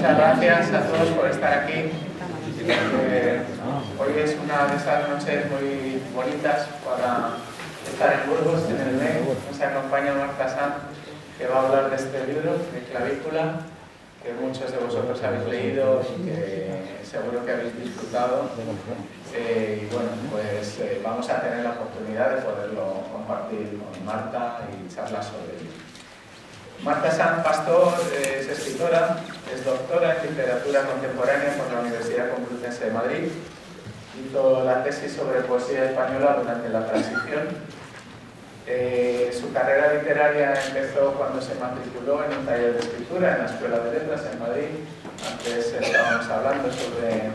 muchas gracias a todos por estar aquí. Hoy es una de esas noches muy bonitas para estar en Burgos, en el MEC. Nos acompaña Marta Sanz, que va a hablar de este libro, de Clavícula, que muchos de vosotros habéis leído y que seguro que habéis disfrutado. Y bueno, pues vamos a tener la oportunidad de poderlo compartir con Marta y charlar sobre ello. Marta Sanz Pastor es escritora, es doctora en literatura contemporánea por la Universidad Complutense de Madrid. Hizo la tesis sobre poesía española durante la transición. Su carrera literaria empezó cuando se matriculó en un taller de escritura en la Escuela de Letras en Madrid. Antes estábamos hablando sobre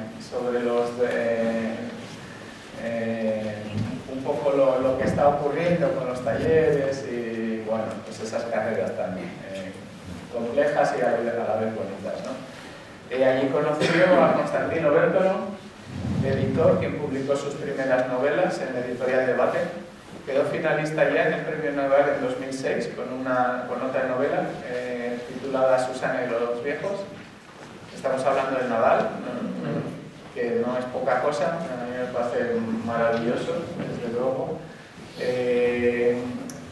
los un poco lo que está ocurriendo con los talleres y bueno, pues esas carreras también complejas y a la vez bonitas, ¿no? Allí conoció a Constantino Bertolo, editor, quien publicó sus primeras novelas en la editorial Debate. Quedó finalista ya en el Premio Nobel en 2006 con otra novela titulada Susana y los viejos. Estamos hablando de Nadal, que no es poca cosa, a mí me parece maravilloso, desde luego.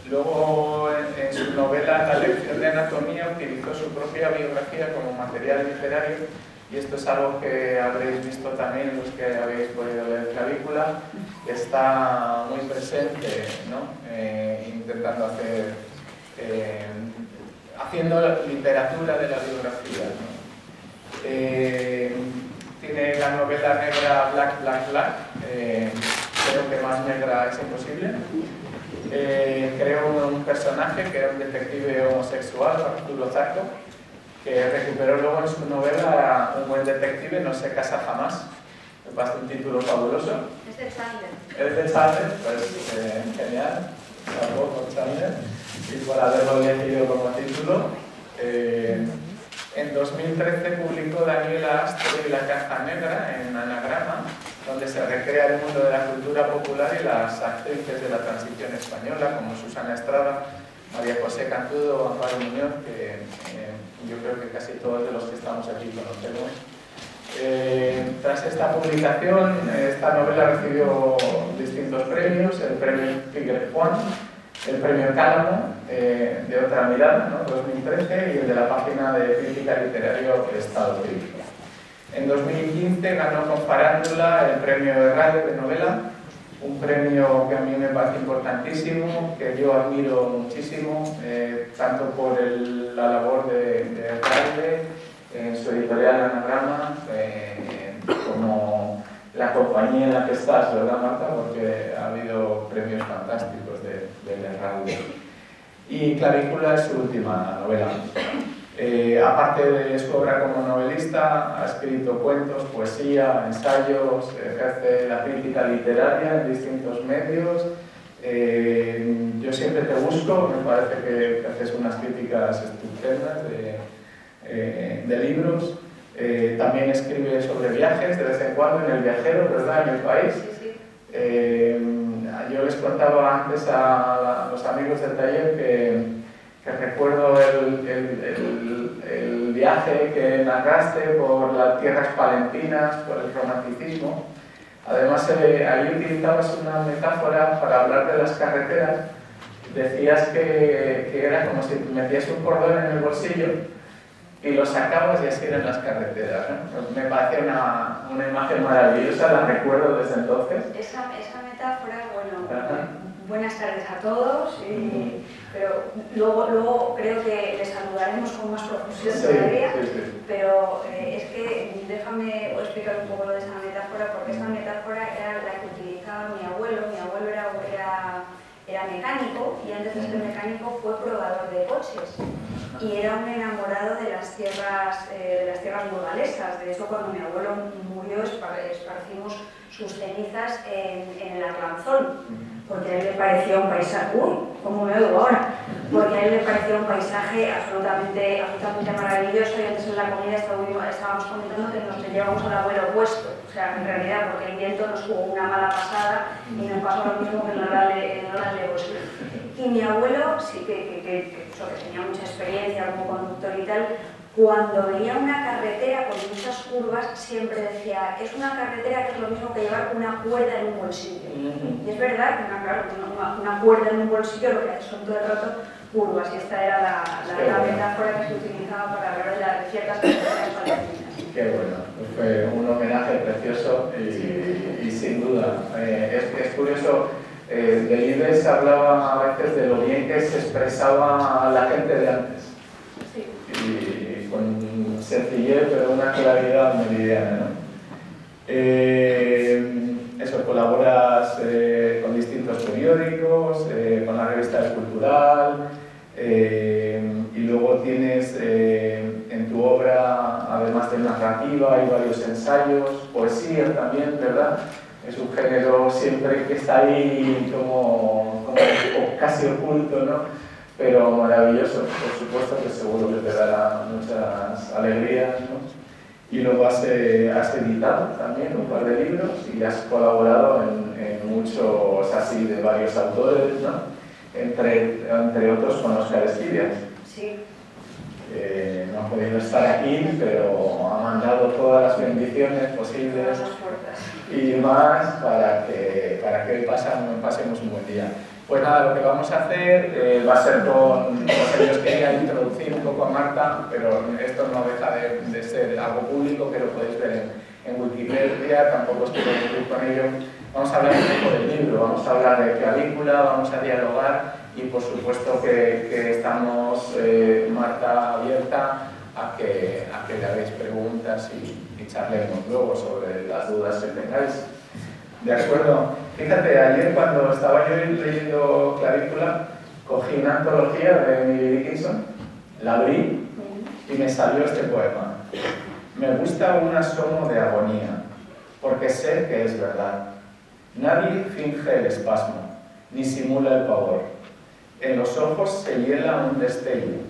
Luego, en su novela La lección de anatomía, utilizó su propia biografía como material literario, y esto es algo que habréis visto también los que habéis podido leer Clavícula, que está muy presente, ¿no? Intentando haciendo literatura de la biografía, ¿no? Tiene la novela negra Black, Black, Black, creo que más negra es imposible. Creó un personaje que era un detective homosexual, Arturo Zarco, que recuperó luego en su novela Un buen detective no se casa jamás. Me parece un título fabuloso. Es de Chandler. Es de Chandler, pues genial. Bravo por Chandler y por haberlo elegido como título. En 2013 publicó Daniela Astre y la caja negra en Anagrama, donde se recrea el mundo de la cultura popular y las actrices de la transición española, como Susana Estrada, María José Cantudo o Amparo Muñoz, que yo creo que casi todos de los que estamos aquí conocemos. Tras esta publicación, esta novela recibió distintos premios: el premio Figueres Juan, el premio Cálamo, de Otra Mirada, ¿no? 2013, y el de la página de crítica literario Estado Crítico. En 2015 ganó con Farándula el premio de radio de novela, un premio que a mí me parece importantísimo, que yo admiro muchísimo, tanto por la labor de Raide en su editorial Anagrama, como la compañía en la que estás, ¿verdad, Marta? Porque ha habido premios fantásticos de Raide. Y Clavícula es su última novela. Aparte de su obra como novelista, ha escrito cuentos, poesía, ensayos, ejerce la crítica literaria en distintos medios. Yo siempre te busco, me parece que haces unas críticas estupendas de libros. También escribe sobre viajes de vez en cuando en El Viajero, ¿verdad?, en El País. Sí, sí. Yo les contaba antes a los amigos del taller que recuerdo el viaje que narraste por las tierras palentinas, por el romanticismo. Además, ahí utilizabas una metáfora para hablar de las carreteras. Decías que era como si metías un cordón en el bolsillo y lo sacabas y así eran las carreteras, ¿no? Me parece una imagen maravillosa, la recuerdo desde entonces. Esa metáfora, bueno, Ajá. buenas tardes a todos, pero luego creo que les saludaremos con más profusión todavía, sí. pero es que déjame explicar un poco lo de esa metáfora, porque esa metáfora era la que utilizaba mi abuelo. Mi abuelo era mecánico, y antes de ser mecánico fue probador de coches, y era un enamorado de las tierras burgalesas. De hecho, cuando mi abuelo murió, esparcimos sus cenizas en el Arlanzón, porque a él le parecía un paisaje, ¿cómo me oigo ahora? Porque a él le parecía un paisaje absolutamente maravilloso, y antes en la comida estábamos comentando que nos llevamos al abuelo opuesto, o sea, en realidad, porque el viento nos jugó una mala pasada y nos pasó lo mismo que en Horas Legos. Y mi abuelo, sí que tenía mucha experiencia como conductor y tal, cuando veía una carretera con muchas curvas, siempre decía, es una carretera que es lo mismo que llevar una cuerda en un bolsillo. Y es verdad que una cuerda en un bolsillo lo que hace son todo el rato curvas, y esta era la metáfora que se utilizaba para hablar de ciertas carreteras palestinas. Qué bueno, pues fue un homenaje precioso y sin duda. Es curioso, Delibes hablaba a veces de lo bien que se expresaba la gente de antes. Sí. Y con sencillez, pero una claridad meridiana, ¿no? Eso, colaboras con distintos periódicos, con la revista El Cultural, y luego tienes en tu obra, además de narrativa, hay varios ensayos, poesía también, ¿verdad? Es un género siempre que está ahí como casi oculto, ¿no? Pero maravilloso, por supuesto, que seguro que te dará muchas alegrías, ¿no? Y luego has editado también un par de libros y has colaborado en muchos así de varios autores, ¿no? Entre otros con Óscar Esquivias. Sí. No ha podido estar aquí, pero ha mandado todas las bendiciones posibles y más para que hoy pasemos un buen día. Pues nada, lo que vamos a hacer va a ser yo quería introducir un poco a Marta, pero esto no deja de ser algo público que lo podéis ver en Wikipedia, tampoco os quiero discutir con ello. Vamos a hablar un poco del libro, vamos a hablar de clavícula, vamos a dialogar y por supuesto que estamos, Marta, abierta a que le hagáis preguntas y charlemos luego sobre las dudas que tengáis. ¿De acuerdo? Fíjate, ayer cuando estaba yo leyendo Clavícula, cogí una antología de Emily Dickinson, la abrí y me salió este poema. Me gusta un asomo de agonía, porque sé que es verdad. Nadie finge el espasmo, ni simula el pavor. En los ojos se hiela un destello,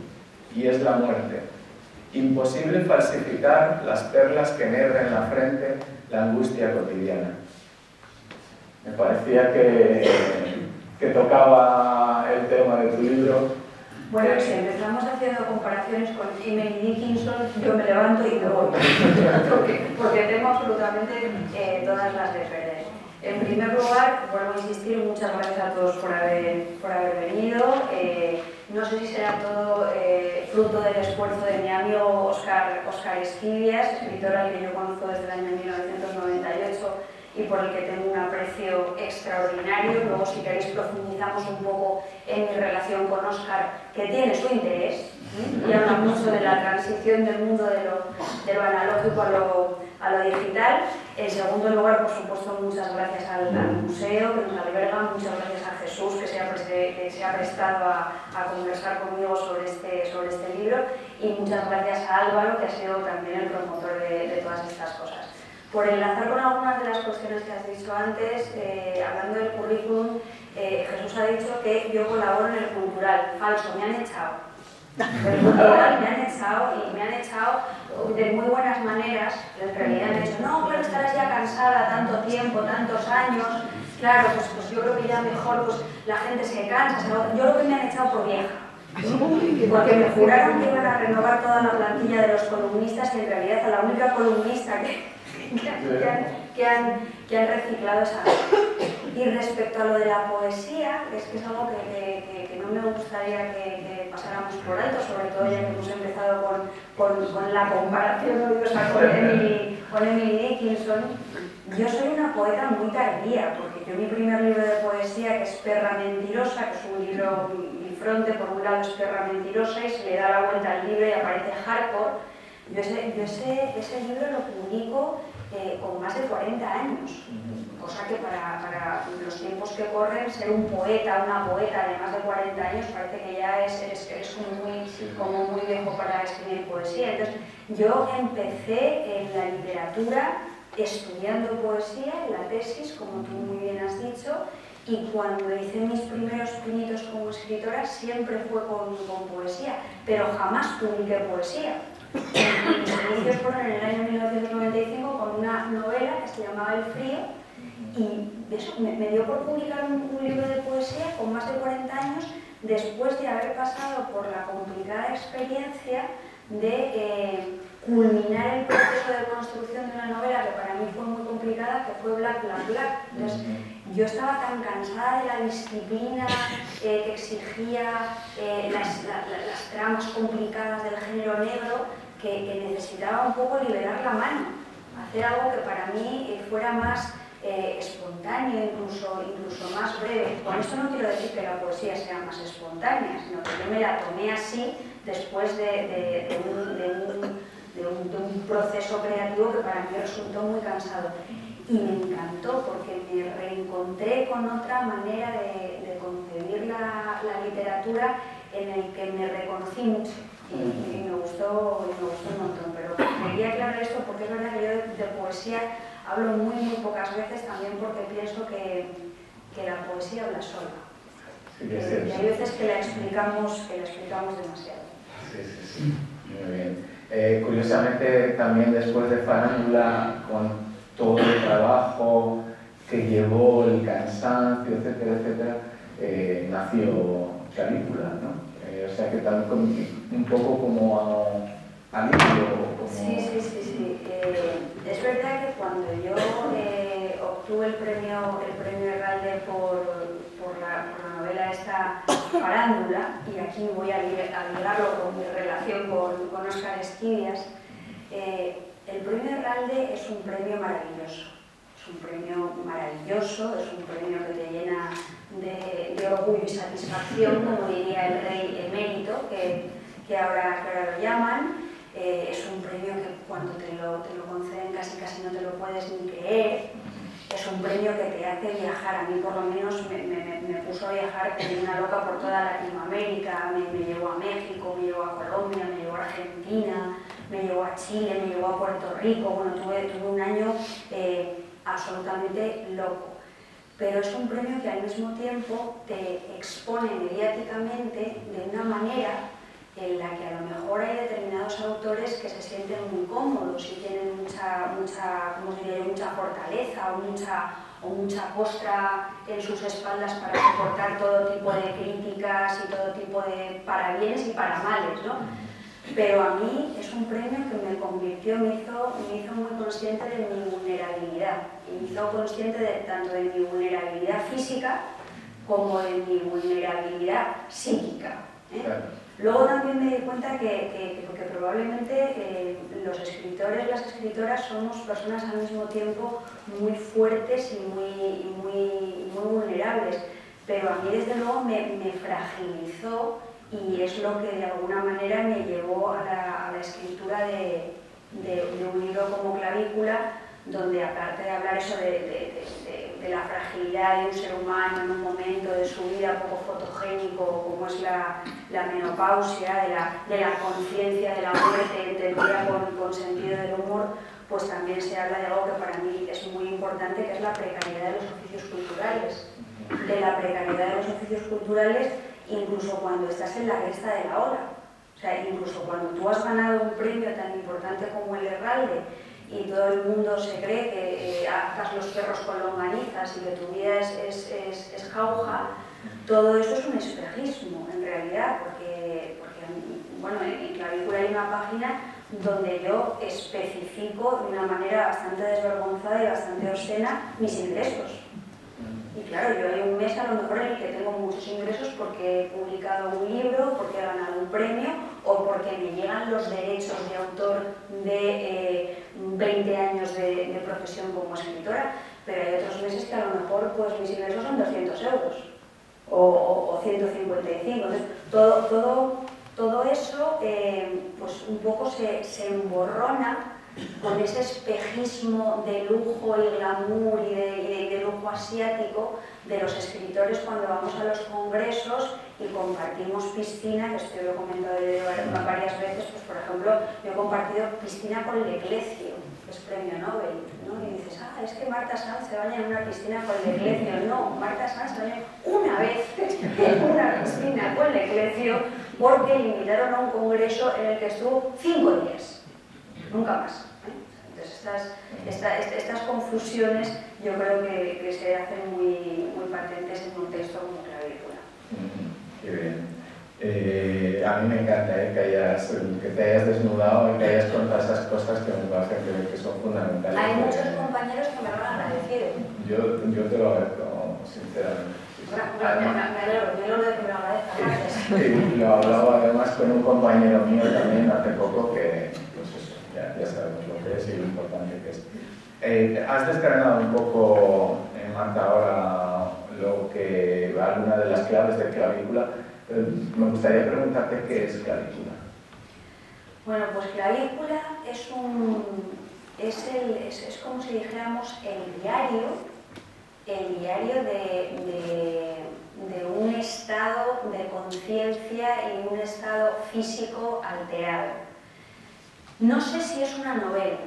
y es la muerte. Imposible falsificar las perlas que enhebran en la frente la angustia cotidiana. Me parecía que tocaba el tema de tu libro. Bueno, si empezamos haciendo comparaciones con Emily Dickinson, yo me levanto y me voy, porque tengo absolutamente todas las de perder. En primer lugar, vuelvo a insistir, muchas gracias a todos por haber venido. No sé si será todo fruto del esfuerzo de mi amigo Óscar Esquivias, escritor al que yo conozco desde el año 1998 y por el que tengo un aprecio extraordinario. Luego, si queréis, profundizamos un poco en mi relación con Óscar, que tiene su interés, y habla mucho de la transición del mundo de lo analógico a lo digital. En segundo lugar, por supuesto, muchas gracias al museo que nos alberga, muchas gracias a Jesús que se ha prestado a conversar conmigo sobre este libro, y muchas gracias a Álvaro, que ha sido también el promotor de todas estas cosas. Por enlazar con algunas de las cuestiones que has dicho antes, hablando del currículum, Jesús ha dicho que yo colaboro en el cultural. Falso, me han echado. El cultural me han echado, y me han echado de muy buenas maneras. En realidad me han dicho, no, pero estarás ya cansada tanto tiempo, tantos años. Claro, pues yo creo que ya mejor pues, la gente se cansa. Yo creo que me han echado por vieja. Porque me juraron que iban a renovar toda la plantilla de los columnistas, y en realidad a la única columnista que han reciclado esa. Y respecto a lo de la poesía, que es algo que no me gustaría que pasáramos por alto, sobre todo ya que hemos empezado con la comparación odiosa con Emily Dickinson. Yo soy una poeta muy tardía, porque yo mi primer libro de poesía, que es Perra Mentirosa, que es un libro bifronte, por un lado es Perra Mentirosa y se le da la vuelta al libro y aparece Hardcore. Yo ese libro lo publico con más de 40 años, cosa que para los tiempos que corren, ser un poeta, una poeta de más de 40 años, parece que ya eres como muy viejo para escribir poesía. Entonces, yo empecé en la literatura estudiando poesía, en la tesis, como tú muy bien has dicho, y cuando hice mis primeros pinitos como escritora siempre fue con poesía, pero jamás publiqué poesía. Mis inicios fueron en el año 1995 con una novela que se llamaba El Frío, y eso me dio por publicar un libro de poesía con más de 40 años, después de haber pasado por la complicada experiencia de culminar el proceso de construcción de una novela que para mí fue muy complicada, que fue Black, Black, Black. Entonces, yo estaba tan cansada de la disciplina que exigía las tramas complicadas del género negro, que necesitaba un poco liberar la mano, hacer algo que para mí fuera más espontáneo, incluso más breve. Con esto no quiero decir que la poesía sea más espontánea, sino que yo me la tomé así después de un proceso creativo que para mí resultó muy cansado. Y me encantó porque me reencontré con otra manera de concebir la literatura en el que me reconocí mucho y me gustó un montón. Pero quería aclarar esto porque es verdad que yo de poesía hablo muy pocas veces, también porque pienso que la poesía habla sola. Sí, y hay veces que la explicamos demasiado. Sí, muy bien. Curiosamente, también después de Farándula, con todo el trabajo que llevó, el cansancio, etcétera, nació Calígula, ¿no? O sea que también un poco como alivio. Como... Sí. Es verdad que cuando yo obtuve el premio Herralde por la novela esta Farándula, y aquí voy a ligarlo con mi relación con Óscar Esquivias, el premio Herralde es un premio maravilloso. Es un premio maravilloso, es un premio que te llena de orgullo y satisfacción, como diría el rey emérito, que ahora lo llaman. Es un premio que cuando te lo conceden casi no te lo puedes ni creer. Es un premio que te hace viajar. A mí por lo menos me puso a viajar como una loca por toda Latinoamérica. Me llevó a México, me llevó a Colombia, me llevó a Argentina, me llevó a Chile, me llevó a Puerto Rico. Bueno, tuve un año absolutamente loco. Pero es un premio que al mismo tiempo te expone mediáticamente de una manera en la que a lo mejor hay determinados autores que se sienten muy cómodos y tienen mucha fortaleza o mucha postra en sus espaldas para soportar todo tipo de críticas y todo tipo de parabienes y paramales, ¿no? Pero a mí es un premio que me convirtió, me hizo muy consciente de mi vulnerabilidad, y me hizo consciente tanto de mi vulnerabilidad física como de mi vulnerabilidad psíquica, ¿eh? Claro. Luego también me di cuenta que probablemente los escritores, las escritoras somos personas al mismo tiempo muy fuertes y muy vulnerables, pero a mí desde luego me fragilizó y es lo que de alguna manera me llevó a la escritura de un libro como Clavícula, donde aparte de hablar eso de la fragilidad de un ser humano en un momento de su vida poco fotogénico, como es la menopausia, de la conciencia de la muerte entendida con sentido del humor, pues también se habla de algo que para mí es muy importante, que es la precariedad de los oficios culturales. De la precariedad de los oficios culturales incluso cuando estás en la cresta de la ola. O sea, incluso cuando tú has ganado un premio tan importante como el Herralde y todo el mundo se cree que hagas los perros con longanizas y que tu vida es jauja, todo eso es un espejismo en realidad, porque bueno, en Clavícula hay una página donde yo especifico de una manera bastante desvergonzada y bastante obscena mis ingresos. Y claro, yo hay un mes a lo mejor en el que tengo muchos ingresos porque he publicado un libro, porque he ganado un premio o porque me llegan los derechos de autor de 20 años de profesión como escritora, pero hay otros meses que a lo mejor pues, mis ingresos son 200 euros o 155. Entonces, todo eso pues un poco se emborrona con ese espejismo de lujo y glamour y de lujo asiático de los escritores cuando vamos a los congresos y compartimos piscina, que esto lo he comentado varias veces, pues por ejemplo, yo he compartido piscina con Leclecio, que es premio Nobel, ¿no? Y dices, es que Marta Sanz se baña en una piscina con Leclecio. No, Marta Sanz se baña una vez en una piscina con Leclecio porque le invitaron a un congreso en el que estuvo 5 días, nunca más. Entonces estas confusiones yo creo que se hacen muy patentes en un texto como Clavícula. Qué bien. A mí me encanta que te hayas desnudado y que hayas contado esas cosas que me parecen que son fundamentales. Hay muchos compañeros que me lo han agradecido. Yo te lo agradezco, sinceramente. Bueno, me alegro de que me lo agradezcas. Y lo hablaba además con un compañero mío también hace poco que, pues eso, ya sabemos lo que es y lo importante que es. Has desgranado un poco, Marta, ahora alguna de las claves de clavícula. Me gustaría preguntarte qué es clavícula. Bueno, pues clavícula es como si dijéramos el diario de un estado de conciencia y un estado físico alterado. No sé si es una novela,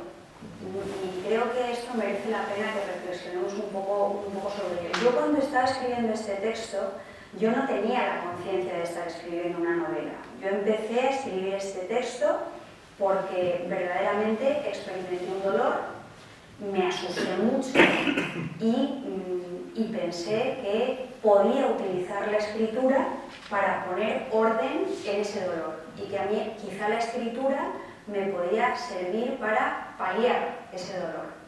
y creo que esto merece la pena que reflexionemos un poco sobre ello. Yo cuando estaba escribiendo este texto, yo no tenía la conciencia de estar escribiendo una novela. Yo empecé a escribir este texto porque verdaderamente experimenté un dolor, me asusté mucho y pensé que podía utilizar la escritura para poner orden en ese dolor y que a mí quizá la escritura me podía servir para paliar ese dolor.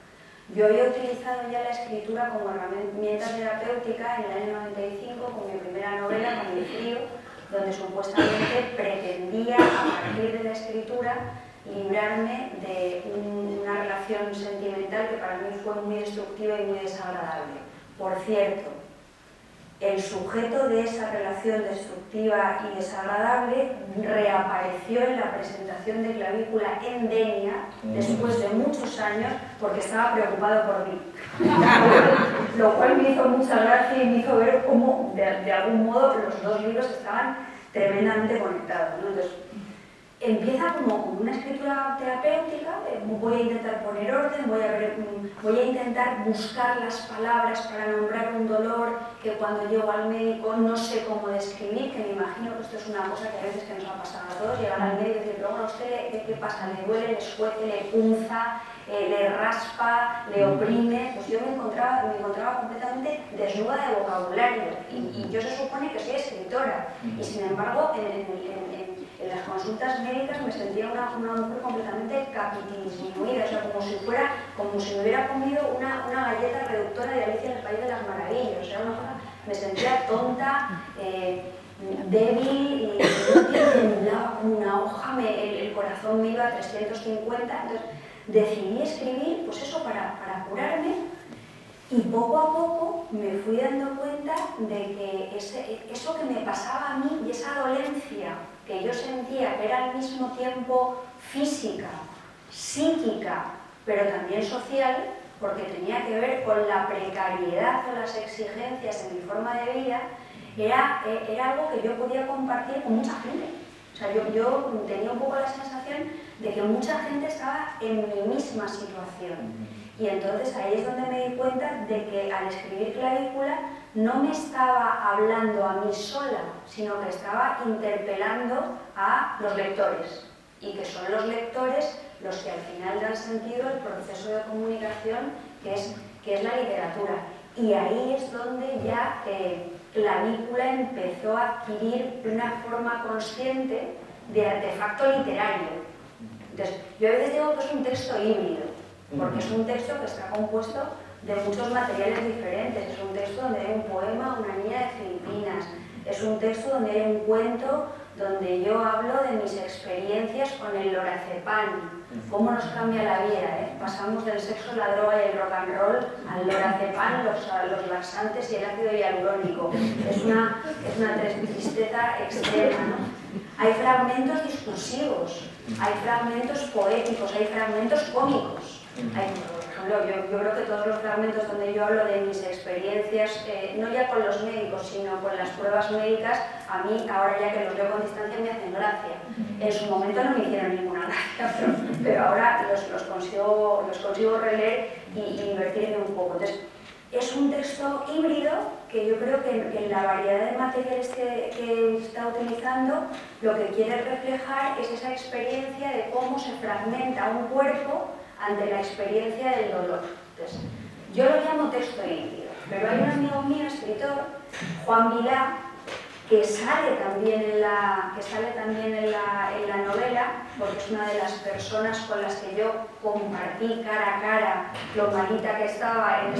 Yo había utilizado ya la escritura como herramienta terapéutica en el año 95 con mi primera novela, Con mi frío, donde supuestamente pretendía, a partir de la escritura, librarme de una relación sentimental que para mí fue muy destructiva y muy desagradable. Por cierto, el sujeto de esa relación destructiva y desagradable reapareció en la presentación de Clavícula en Denia después de muchos años porque estaba preocupado por mí. Lo cual me hizo mucha gracia y me hizo ver cómo de algún modo los dos libros estaban tremendamente conectados, ¿no? Entonces, empieza como una escritura terapéutica, voy a intentar poner orden, voy a intentar buscar las palabras para nombrar un dolor que cuando llego al médico no sé cómo describir, que me imagino que esto es una cosa que a veces que nos ha pasado a todos, llegar al médico y decir, luego a usted ¿qué pasa? ¿Le duele, le escuece, le punza, le raspa, le oprime? Pues yo me encontraba completamente desnuda de vocabulario y yo se supone que soy escritora y sin embargo en las consultas médicas me sentía una mujer completamente disminuida, o sea, como si me hubiera comido una galleta reductora de Alicia en el País de las Maravillas, o sea, me sentía tonta, débil, y temblaba como una hoja, el corazón me iba a 350, entonces decidí escribir, pues eso, para curarme. Y poco a poco me fui dando cuenta de que eso que me pasaba a mí y esa dolencia que yo sentía, que era al mismo tiempo física, psíquica, pero también social, porque tenía que ver con la precariedad o las exigencias en mi forma de vida, era algo que yo podía compartir con mucha gente. O sea, yo tenía un poco la sensación de que mucha gente estaba en mi misma situación. Y entonces ahí es donde me di cuenta de que al escribir Clavícula no me estaba hablando a mí sola, sino que estaba interpelando a los lectores. Y que son los lectores los que al final dan sentido al proceso de comunicación que es la literatura. Y ahí es donde ya Clavícula empezó a adquirir una forma consciente de artefacto literario. Entonces, yo a veces digo que es un texto híbrido, porque es un texto que está compuesto de muchos materiales diferentes. Es un texto donde hay un poema, una niña de Filipinas. Es un texto donde hay un cuento donde yo hablo de mis experiencias con el lorazepam. Cómo nos cambia la vida, ¿eh? Pasamos del sexo, la droga y el rock and roll al lorazepam, los laxantes y el ácido hialurónico. Es una tristeza extrema, ¿no? Hay fragmentos discursivos, hay fragmentos poéticos, hay fragmentos cómicos. Por ejemplo, yo creo que todos los fragmentos donde yo hablo de mis experiencias, no ya con los médicos, sino con las pruebas médicas, a mí, ahora ya que los veo con distancia, me hacen gracia. En su momento no me hicieron ninguna gracia, pero ahora los consigo releer y invertirme un poco. Entonces, es un texto híbrido que yo creo que en la variedad de materiales que está utilizando, lo que quiere reflejar es esa experiencia de cómo se fragmenta un cuerpo ante la experiencia del dolor. Entonces, yo lo llamo texto híbrido, pero hay un amigo mío, escritor, Juan Vilá, que sale también en la novela, porque es una de las personas con las que yo compartí cara a cara lo malita que estaba en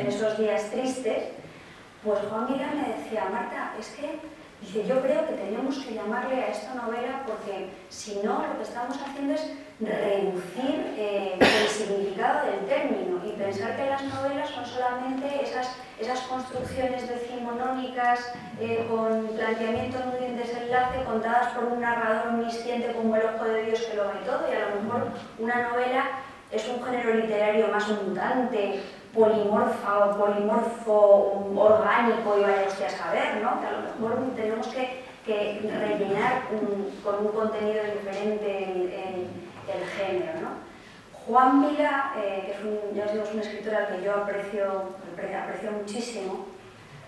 esos días tristes. Pues Juan Vila me decía, Marta, es que, dice, yo creo que tenemos que llamarle a esta novela porque si no lo que estamos haciendo es reducir el significado del término y pensar que las novelas son solamente esas construcciones decimonónicas con planteamiento nudo y desenlace contadas por un narrador omnisciente como el ojo de Dios que lo ve todo, y a lo mejor una novela es un género literario más mutante, polimorfo, orgánico y vaya usted a saber, ¿no? Que a lo mejor tenemos que rellenar con un contenido diferente el género, ¿no? Juan Vila, que ya os digo, es un escritor al que yo aprecio muchísimo.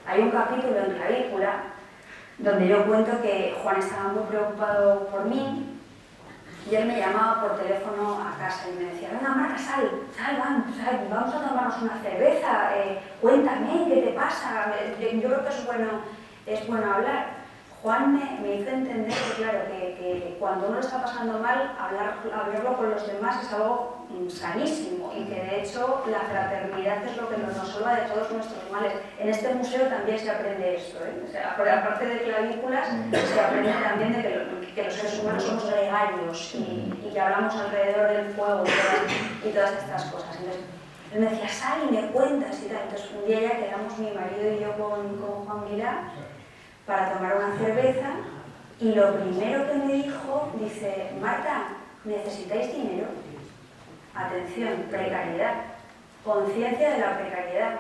Hay un capítulo en Clavícula donde yo cuento que Juan estaba muy preocupado por mí y él me llamaba por teléfono a casa y me decía, venga Marta, sal, vamos a tomarnos una cerveza, cuéntame, ¿qué te pasa? Yo creo que es bueno hablar. Juan me hizo entender que, claro, que cuando uno está pasando mal, hablarlo con los demás es algo sanísimo y que de hecho la fraternidad es lo que nos salva de todos nuestros males. En este museo también se aprende esto, ¿eh? O sea, aparte de clavículas, se aprende también de que los seres humanos somos gregarios y que hablamos alrededor del fuego y todas estas cosas. Entonces, él me decía, sal y me cuentas y tal. Entonces un día ya quedamos mi marido y yo con Juan Vila para tomar una cerveza y lo primero que me dijo, dice, Marta, ¿necesitáis dinero? Atención, precariedad, conciencia de la precariedad.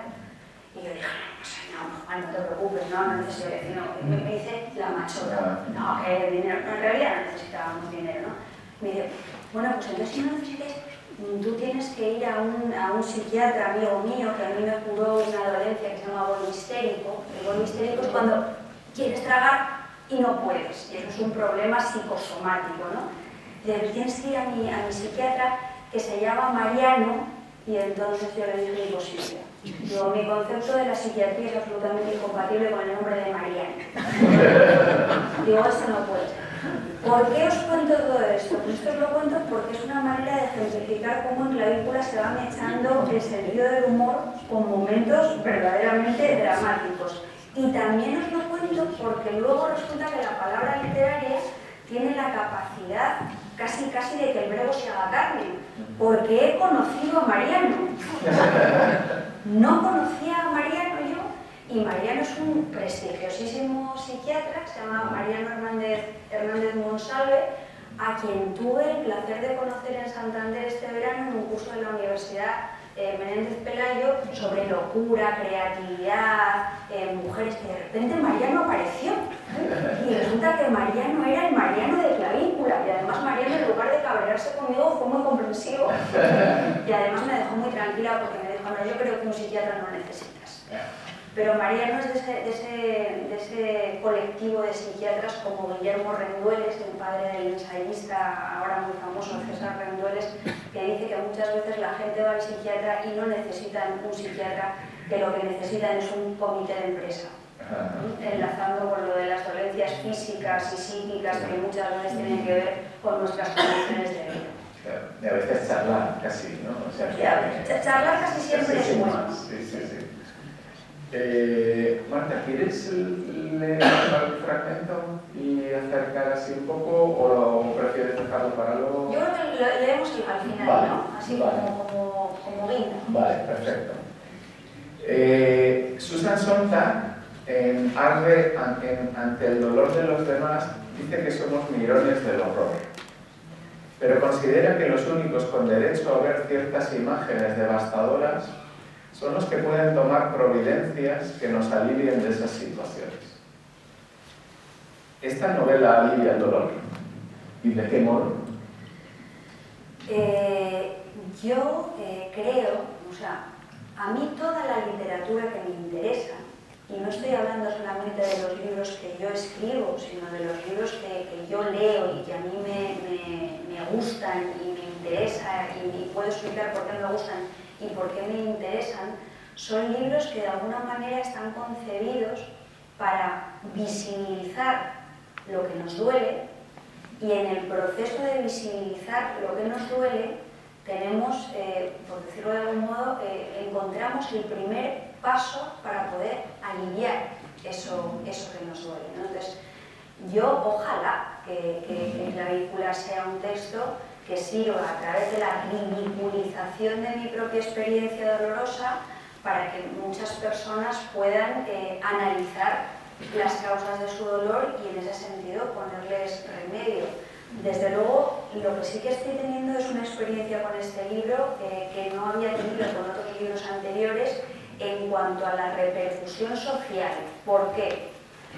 Y yo dije, no, Juan, no te preocupes, no necesito dinero. Me dice la machota, no, que dinero, no, en realidad no necesitábamos dinero, ¿no? Me dice, bueno, pues entonces si no necesitas, tú tienes que ir a un psiquiatra amigo mío que a mí me curó una dolencia que se llama bolo histérico. El bolo histérico es cuando quieres tragar y no puedes, y eso es un problema psicosomático, ¿no? Tienes que ir a mi psiquiatra que se llama Mariano, y entonces yo le dije imposible. Digo, mi concepto de la psiquiatría es absolutamente incompatible con el nombre de Mariano. Digo, eso no puede ser. ¿Por qué os cuento todo esto? Pues esto os lo cuento porque es una manera de ejemplificar cómo en Clavícula se van echando el sentido del humor con momentos verdaderamente dramáticos. Y también os lo cuento porque luego resulta que la palabra literaria tiene la capacidad casi de que el verbo se haga carne, porque he conocido a Mariano. No conocía a Mariano yo, y Mariano es un prestigiosísimo psiquiatra que se llama Mariano Hernández Monsalve, a quien tuve el placer de conocer en Santander este verano en un curso de la Universidad Menéndez Pelayo sobre locura, creatividad, mujeres, que de repente Mariano apareció. Y resulta que Mariano era el Mariano de Clavícula, y además Mariano, en lugar de cabrearse conmigo, fue muy comprensivo. Y además me dejó muy tranquila porque me dijo, no, yo creo que un psiquiatra no necesitas. Pero Mariano es de ese colectivo de psiquiatras como Guillermo Rendueles, el padre del ensayista ahora muy famoso César Rendueles, que dice que muchas veces la gente va al psiquiatra y no necesitan un psiquiatra, que lo que necesitan es un comité de empresa. Enlazando con lo de las dolencias físicas y psíquicas que muchas veces tienen que ver con nuestras condiciones de vida. Y a veces charlar casi, ¿no? O sea, charlar casi siempre es bueno. Sí. Marta, ¿quieres leer el fragmento y acercar así un poco o prefieres dejarlo para luego? Yo creo que lo leemos al final, vale, ¿no? Así vale. como guinda. Vale, perfecto. Susan Sontag, en Arde ante el dolor de los demás, dice que somos mirones del horror, pero considera que los únicos con derecho a ver ciertas imágenes devastadoras son los que pueden tomar providencias que nos alivien de esas situaciones. ¿Esta novela alivia el dolor? ¿Y de qué modo? Yo creo, o sea, a mí toda la literatura que me interesa, y no estoy hablando solamente de los libros que yo escribo, sino de los libros que yo leo y que a mí me gustan y me interesan y puedo explicar por qué me gustan y por qué me interesan, son libros que de alguna manera están concebidos para visibilizar lo que nos duele, y en el proceso de visibilizar lo que nos duele tenemos, por decirlo de algún modo, encontramos el primer paso para poder aliviar eso que nos duele, ¿no? Entonces, yo ojalá que Clavícula sea un texto que sirva a través de la ridiculización de mi propia experiencia dolorosa para que muchas personas puedan analizar las causas de su dolor y en ese sentido ponerles remedio. Desde luego, lo que sí que estoy teniendo es una experiencia con este libro que no había tenido con otros libros anteriores en cuanto a la repercusión social. ¿Por qué?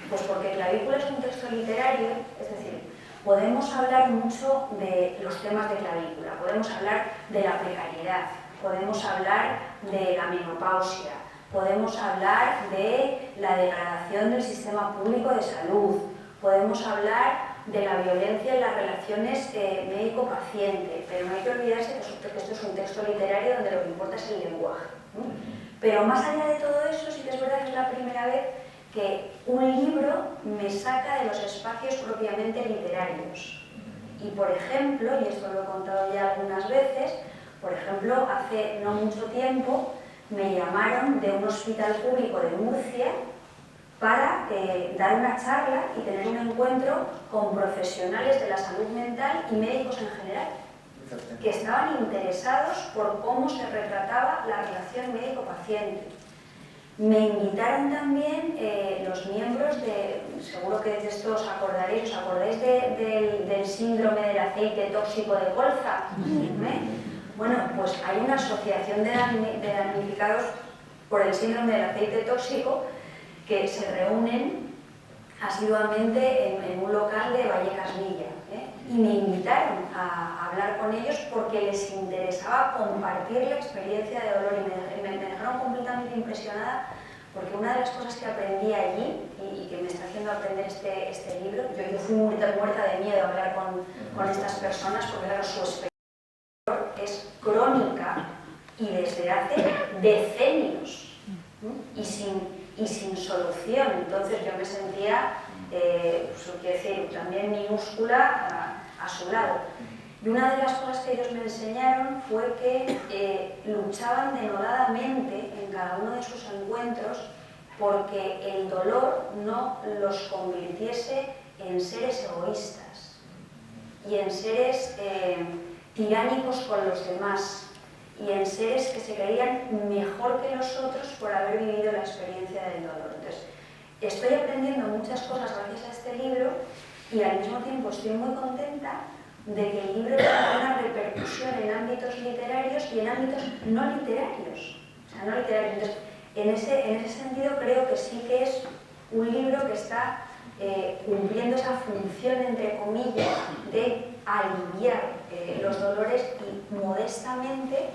Pues porque Clavícula es un texto literario, es decir, podemos hablar mucho de los temas de Clavícula, podemos hablar de la precariedad, podemos hablar de la menopausia, podemos hablar de la degradación del sistema público de salud, podemos hablar de la violencia en las relaciones médico-paciente, pero no hay que olvidarse que esto es un texto literario donde lo que importa es el lenguaje, ¿no? Pero más allá de todo eso, sí que es verdad que es la primera vez que un libro me saca de los espacios propiamente literarios. Y por ejemplo, y esto lo he contado ya algunas veces, por ejemplo, hace no mucho tiempo me llamaron de un hospital público de Murcia para dar una charla y tener un encuentro con profesionales de la salud mental y médicos en general, que estaban interesados por cómo se retrataba la relación médico-paciente. Me invitaron también los miembros de, seguro que de esto os acordaréis del síndrome del aceite tóxico de colza. Bueno, pues hay una asociación de damnificados por el síndrome del aceite tóxico que se reúnen asiduamente en un local de Vallecas Villa, y me invitaron a hablar con ellos porque les interesaba compartir la experiencia de dolor y me dejaron completamente impresionada porque una de las cosas que aprendí allí y que me está haciendo aprender este libro, yo fui muerta de miedo a hablar con estas personas porque claro, su experiencia es crónica y desde hace decenios, ¿no? y sin solución. Entonces yo me sentía, quiero decir, también minúscula a su lado. Y una de las cosas que ellos me enseñaron fue que luchaban denodadamente en cada uno de sus encuentros porque el dolor no los convirtiese en seres egoístas y en seres tiránicos con los demás y en seres que se creían mejor que los otros por haber vivido la experiencia del dolor. Entonces, estoy aprendiendo muchas cosas gracias a este libro y al mismo tiempo estoy muy contenta de que el libro tenga una repercusión en ámbitos literarios y en ámbitos no literarios. O sea, no literarios. Entonces, en ese sentido creo que sí que es un libro que está cumpliendo esa función, entre comillas, de aliviar los dolores y modestamente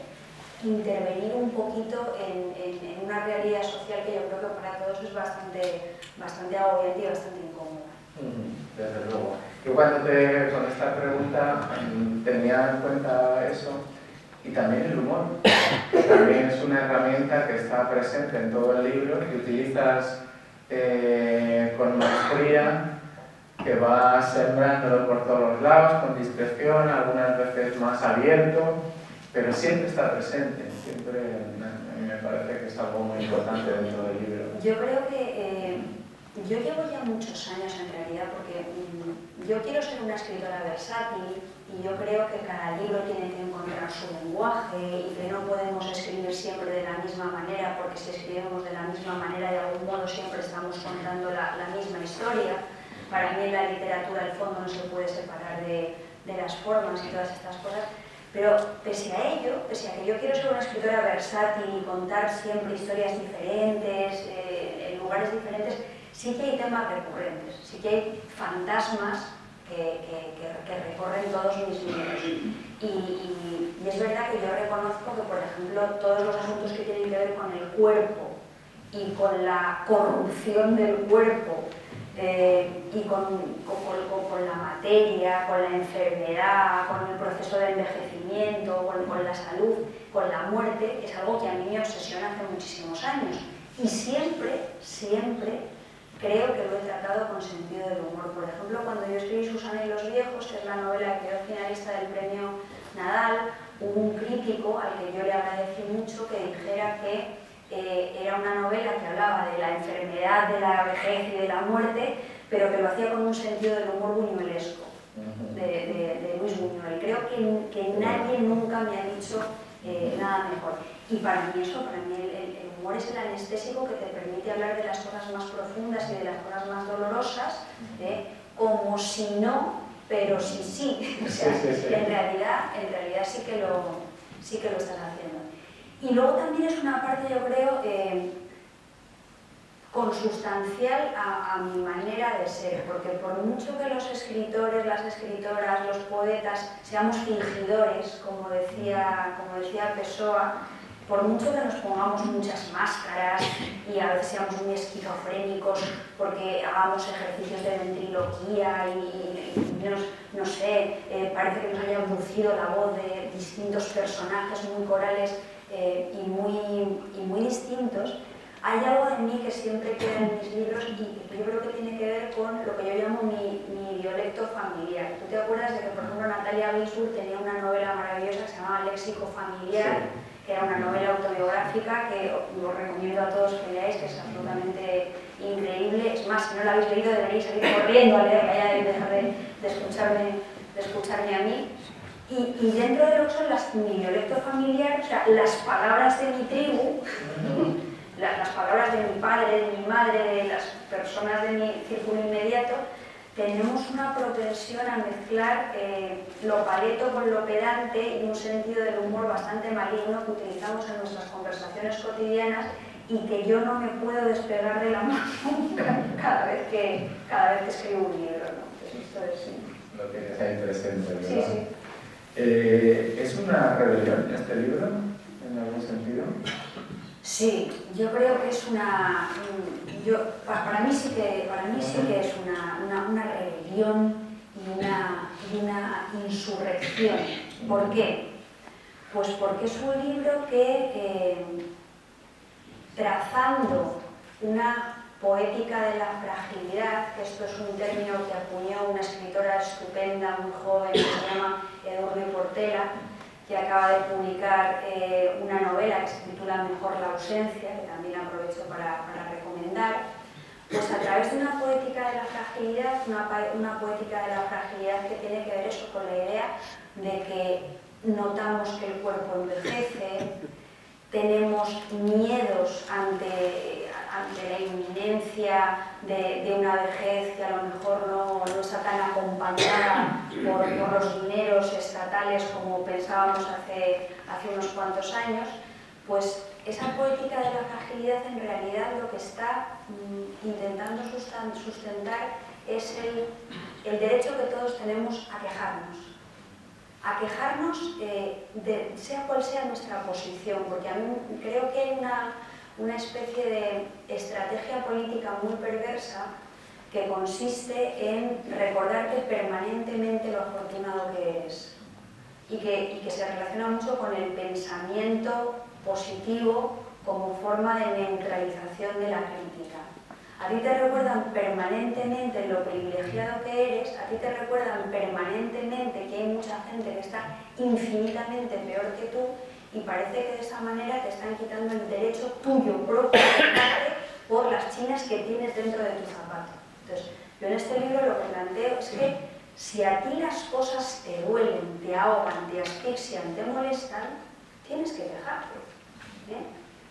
intervenir un poquito en una realidad social que yo creo que para todos es bastante agobiante y bastante incómoda. Desde luego. Yo con esta pregunta tenía en cuenta eso y también el humor. También es una herramienta que está presente en todo el libro que utilizas con maestría, que va sembrándolo por todos los lados, con discreción, algunas veces más abierto, pero siempre está presente. Siempre me parece que es algo muy importante dentro del libro. Yo creo que yo llevo ya muchos años en realidad porque yo quiero ser una escritora versátil y yo creo que cada libro tiene que encontrar su lenguaje y que no podemos escribir siempre de la misma manera porque si escribimos de la misma manera de algún modo siempre estamos contando la misma historia. Para mí en la literatura el fondo no se puede separar de las formas y todas estas cosas. Pero pese a ello, pese a que yo quiero ser una escritora versátil y contar siempre historias diferentes, en lugares diferentes, sí que hay temas recurrentes, sí que hay fantasmas que recorren todos mis libros. Y es verdad que yo reconozco que, por ejemplo, todos los asuntos que tienen que ver con el cuerpo y con la corrupción del cuerpo, y con la materia, con la enfermedad, con el proceso de envejecimiento, con la salud, con la muerte, es algo que a mí me obsesiona hace muchísimos años. Y siempre creo que lo he tratado con sentido del humor. Por ejemplo, cuando yo escribí Susana y los viejos, que es la novela que quedó finalista del premio Nadal, hubo un crítico al que yo le agradecí mucho que dijera que era una novela que hablaba de la enfermedad, de la vejez y de la muerte, pero que lo hacía con un sentido del humor buñuelesco, de Luis Buñuel. Creo que nadie nunca me ha dicho nada mejor. Y para mí el humor es el anestésico que te permite hablar de las cosas más profundas y de las cosas más dolorosas, como si no, pero sí. O sea, en realidad sí que lo estás haciendo. Y luego también es una parte, yo creo, consustancial a mi manera de ser, porque por mucho que los escritores, las escritoras, los poetas seamos fingidores, como decía Pessoa, por mucho que nos pongamos muchas máscaras y a veces seamos muy esquizofrénicos porque hagamos ejercicios de ventriloquía y no sé, parece que nos haya abducido la voz de distintos personajes muy corales y muy distintos, hay algo de mí que siempre queda en mis libros y que yo creo que tiene que ver con lo que yo llamo mi dialecto familiar. ¿Tú te acuerdas de que, por ejemplo, Natalia Gisburg tenía una novela maravillosa que se llamaba Léxico familiar? Sí. Que era una novela autobiográfica que os recomiendo a todos que leáis, que es absolutamente increíble. Es más, si no la habéis leído deberéis salir corriendo a leerla ya y dejar de escucharme a mí. Y dentro de lo que son mi dialecto familiar, o sea, las palabras de mi tribu, las palabras de mi padre, de mi madre, de las personas de mi círculo inmediato, tenemos una propensión a mezclar lo paleto con lo pedante y un sentido del humor bastante maligno que utilizamos en nuestras conversaciones cotidianas y que yo no me puedo despegar de la mano nunca cada vez que escribo un libro, ¿no? Pues esto es... Lo tienes ahí presente, ¿verdad? Sí, sí. ¿Es una rebelión este libro, en algún sentido? Sí, yo creo que es una... para mí sí que es una rebelión y una insurrección. ¿Por qué? Pues porque es un libro que, trazando una poética de la fragilidad, que esto es un término que acuñó una escritora estupenda, muy joven, que se llama Edurne Portela, que acaba de publicar una novela que se titula Mejor la ausencia, que también aprovecho para recomendar, pues a través de una poética de la fragilidad, una poética de la fragilidad que tiene que ver eso con la idea de que notamos que el cuerpo envejece, tenemos miedos ante la inminencia de una vejez que a lo mejor no está tan acompañada por los dineros estatales como pensábamos hace unos cuantos años, pues esa poética de la fragilidad en realidad lo que está intentando sustentar es el derecho que todos tenemos a quejarnos sea cual sea nuestra posición, porque a mí creo que hay una especie de estrategia política muy perversa que consiste en recordarte permanentemente lo afortunado que eres y que se relaciona mucho con el pensamiento positivo como forma de neutralización de la crítica. A ti te recuerdan permanentemente lo privilegiado que eres, a ti te recuerdan permanentemente que hay mucha gente que está infinitamente peor que tú y parece que de esa manera te están quitando el derecho tuyo propio por las chinas que tienes dentro de tu zapato. Entonces, yo en este libro lo que planteo es que si a ti las cosas te duelen, te ahogan, te asfixian, te molestan, tienes que quejarte.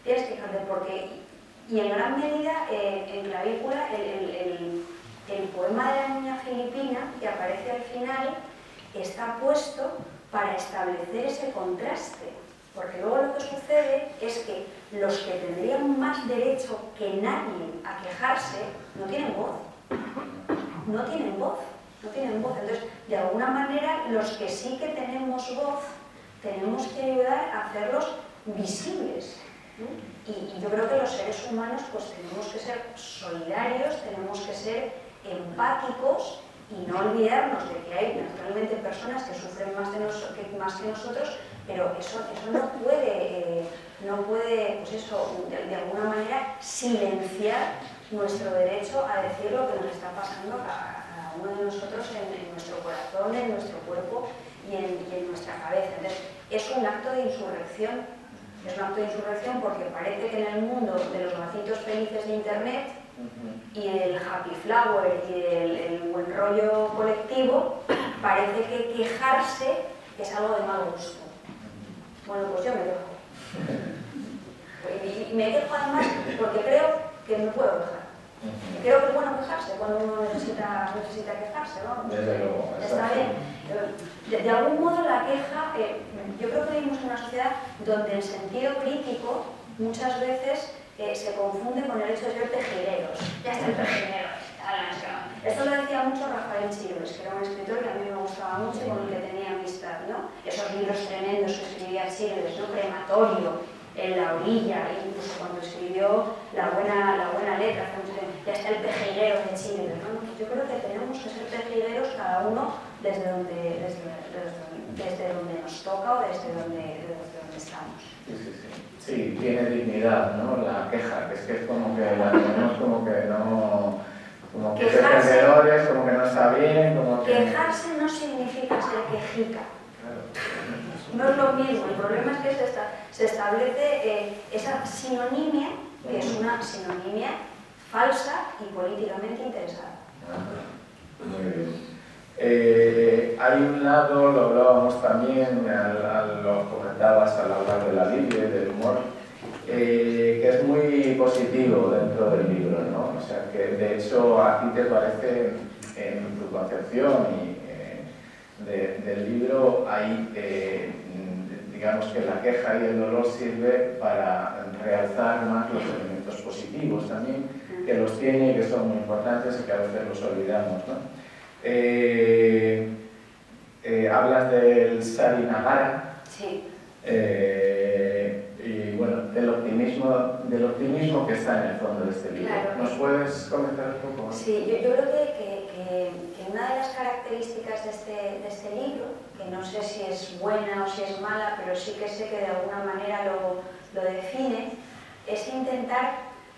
Tienes que quejarte porque... Y en gran medida, en Clavícula, el poema de la niña filipina, que aparece al final, está puesto para establecer ese contraste. Porque luego lo que sucede es que los que tendrían más derecho que nadie a quejarse no tienen voz. No tienen voz. Entonces, de alguna manera, los que sí que tenemos voz, tenemos que ayudar a hacerlos visibles. Y yo creo que los seres humanos pues tenemos que ser solidarios, tenemos que ser empáticos y no olvidarnos de que hay naturalmente personas que sufren más que nosotros, pero eso no puede pues eso, de alguna manera silenciar nuestro derecho a decir lo que nos está pasando a cada uno de nosotros en nuestro corazón, en nuestro cuerpo y en nuestra cabeza. Entonces, es un acto de insurrección. Es un acto de insurrección porque parece que en el mundo de los gacitos felices de Internet y del happy flower y del buen rollo colectivo, parece que quejarse es algo de mal gusto. Bueno, pues yo me quejo. Y me quejo además porque creo que me puedo quejar. Creo que es bueno quejarse cuando uno necesita quejarse, ¿no? Desde luego. Está bien. De algún modo la queja, yo creo que vivimos en una sociedad donde el sentido crítico muchas veces se confunde con el hecho de ser pejileros. Ya está el pejilero. Esto lo decía mucho Rafael Chirves, que era un escritor que a mí me gustaba mucho y con el que tenía amistad, ¿no? Esos libros tremendos que escribía Chirves, ¿no? Crematorio, En la orilla, incluso cuando escribió La buena letra, ya está el pejilero de Chirves, ¿no? Yo creo que tenemos que ser pejileros cada uno desde donde nos toca o desde donde estamos. Sí, tiene dignidad, ¿no? La queja, que es como que la tenemos como que no... Como que perdedores, como que no está bien, como que... Quejarse no significa ser quejica. No es lo mismo, el problema es que se establece esa sinonimia, que es una sinonimia falsa y políticamente interesada. Muy bien. Hay un lado, lo hablábamos también, lo comentabas al hablar de la Biblia y del humor, que es muy positivo dentro del libro, ¿no? O sea, que de hecho a ti te parece, en tu concepción del libro, hay, digamos que la queja y el dolor sirve para realzar más los elementos positivos también, que los tiene y que son muy importantes y que a veces los olvidamos, ¿no? Hablas del Sarinagara. Sí. Y bueno, del optimismo que está en el fondo de este libro. Claro. ¿Nos puedes comentar un poco? Sí, yo creo que una de las características de este libro, que no sé si es buena o si es mala, pero sí que sé que de alguna manera lo define, es intentar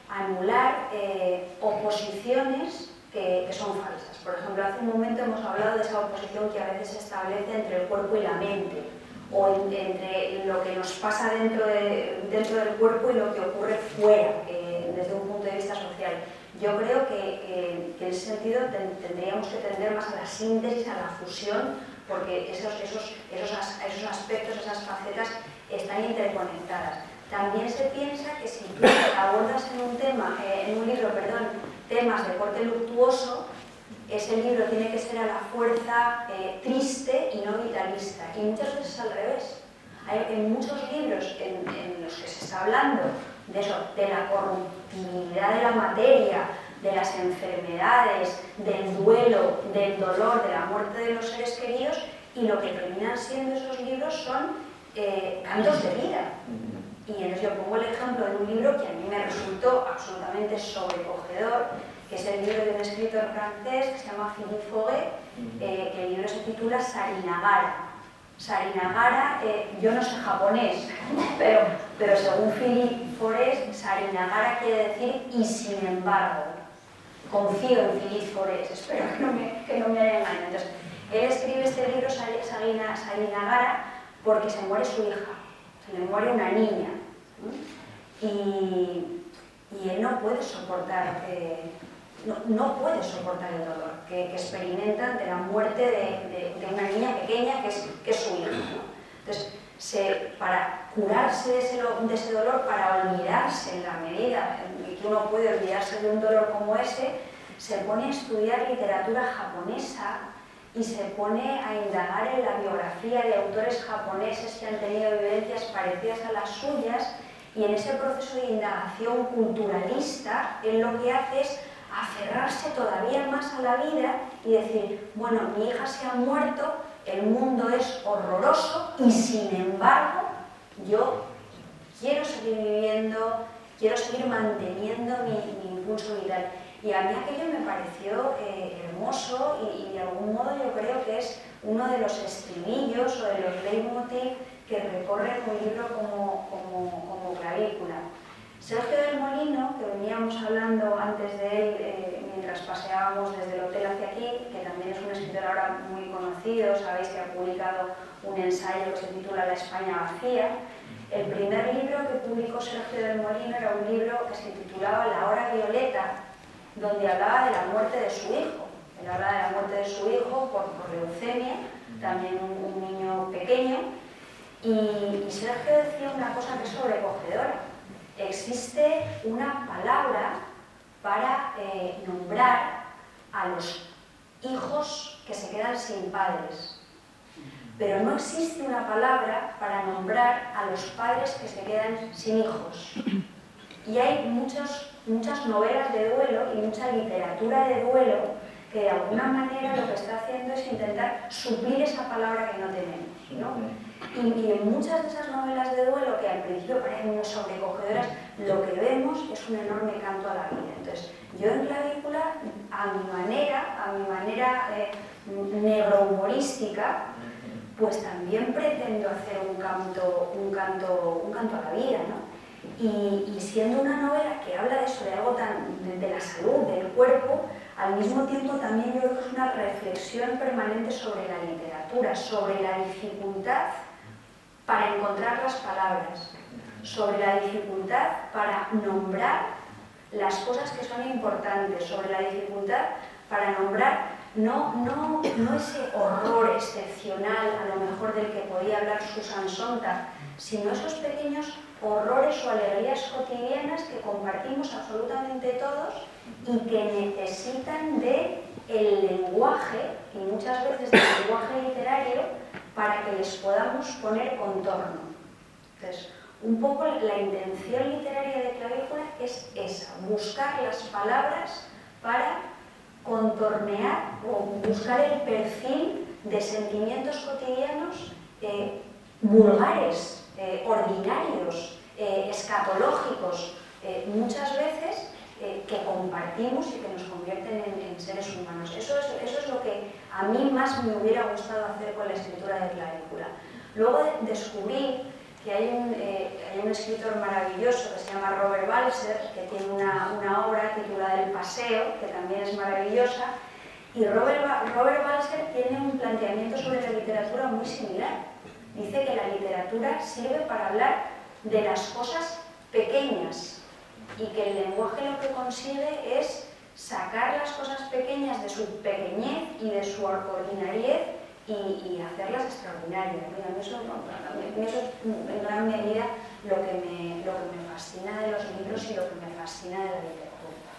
anular oposiciones que son falsas. Por ejemplo, hace un momento hemos hablado de esa oposición que a veces se establece entre el cuerpo y la mente, o entre lo que nos pasa dentro del cuerpo y lo que ocurre fuera, desde un punto de vista social. Yo creo que en ese sentido tendríamos que tender más a la síntesis, a la fusión, porque esos aspectos, esas facetas están interconectadas. También se piensa que si tú abordas en un libro, temas de corte luctuoso, ese libro tiene que ser a la fuerza triste y no vitalista. Y muchas veces es al revés. Hay en muchos libros en los que se está hablando de eso, de la corruptibilidad de la materia, de las enfermedades, del duelo, del dolor, de la muerte de los seres queridos, y lo que terminan siendo esos libros son cantos de vida. Y entonces yo pongo el ejemplo de un libro que a mí me resultó absolutamente sobrecogedor, que es el libro de un escritor francés que se llama Philippe Fauret, que el libro se titula Sarinagara. Sarinagara, yo no sé japonés, pero según Philippe Fauret, Sarinagara quiere decir y sin embargo. Confío en Philippe Fauret, espero que no me haya engañado. Entonces, él escribe este libro, Sarinagara, porque se muere su hija, se le muere una niña. Y él no puede soportar no puede soportar el dolor que experimenta ante la muerte de una niña pequeña que es su hija, ¿no? Entonces, para curarse de ese dolor, para olvidarse en la medida en que uno puede olvidarse de un dolor como ese, se pone a estudiar literatura japonesa y se pone a indagar en la biografía de autores japoneses que han tenido vivencias parecidas a las suyas, y en ese proceso de indagación culturalista, él lo que hace es aferrarse todavía más a la vida y decir, bueno, mi hija se ha muerto, el mundo es horroroso y sin embargo yo quiero seguir viviendo, quiero seguir manteniendo mi impulso vital. Y a mí aquello me pareció hermoso y de algún modo yo creo que es uno de los estribillos o de los leitmotiv que recorren un libro como clavícula. Sergio del Molino, que veníamos hablando antes de él mientras paseábamos desde el hotel hacia aquí, que también es un escritor ahora muy conocido, sabéis que ha publicado un ensayo que se titula La España vacía. El primer libro que publicó Sergio del Molino era un libro que se titulaba La hora violeta, donde hablaba de la muerte de su hijo. Él hablaba de la muerte de su hijo por leucemia, también un niño pequeño, y Sergio decía una cosa que es sobrecogedora. Existe una palabra para nombrar a los hijos que se quedan sin padres, pero no existe una palabra para nombrar a los padres que se quedan sin hijos. Y hay muchas novelas de duelo y mucha literatura de duelo que de alguna manera lo que está haciendo es intentar suplir esa palabra que no tenemos, ¿no? Y en muchas de esas novelas de duelo, que al principio parecen muy sobrecogedoras, lo que vemos es un enorme canto a la vida. Entonces, yo en Clavícula, a mi manera negro-humorística, pues también pretendo hacer un canto a la vida, ¿no? Y siendo una novela que habla de eso, de algo de la salud, del cuerpo, al mismo tiempo también yo creo que es una reflexión permanente sobre la literatura, sobre la dificultad para encontrar las palabras, sobre la dificultad para nombrar las cosas que son importantes, sobre la dificultad para nombrar no ese horror excepcional, a lo mejor del que podía hablar Susan Sontag, sino esos pequeños horrores o alegrías cotidianas que compartimos absolutamente todos y que necesitan del lenguaje, y muchas veces del lenguaje literario, para que les podamos poner contorno. Entonces, un poco la intención literaria de Clavícula es esa, buscar las palabras para contornear o buscar el perfil de sentimientos cotidianos vulgares, ordinarios, escatológicos, muchas veces que compartimos y que nos convierten en seres humanos. Eso es lo que a mí más me hubiera gustado hacer con la escritura de Clavícula. Luego descubrí que hay un escritor maravilloso que se llama Robert Balser, que tiene una obra titulada El Paseo, que también es maravillosa, y Robert Balser tiene un planteamiento sobre la literatura muy similar. Dice que la literatura sirve para hablar de las cosas pequeñas y que el lenguaje lo que consigue es sacar las cosas pequeñas de su pequeñez y de su ordinariez y hacerlas extraordinarias. Eso es en gran medida lo que me fascina de los libros y lo que me fascina de la literatura.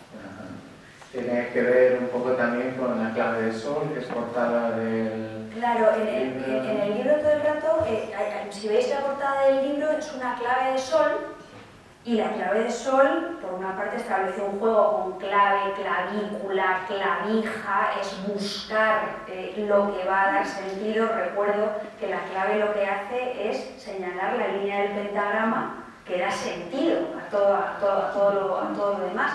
Tiene que ver un poco también con La clave de sol, que es portada del... Claro, en el libro todo el rato, si veis la portada del libro, es una clave de sol, y la clave de sol, por una parte, establece un juego con clave, clavícula, clavija, es buscar lo que va a dar sentido. Recuerdo que la clave lo que hace es señalar la línea del pentagrama que da sentido a todo lo demás,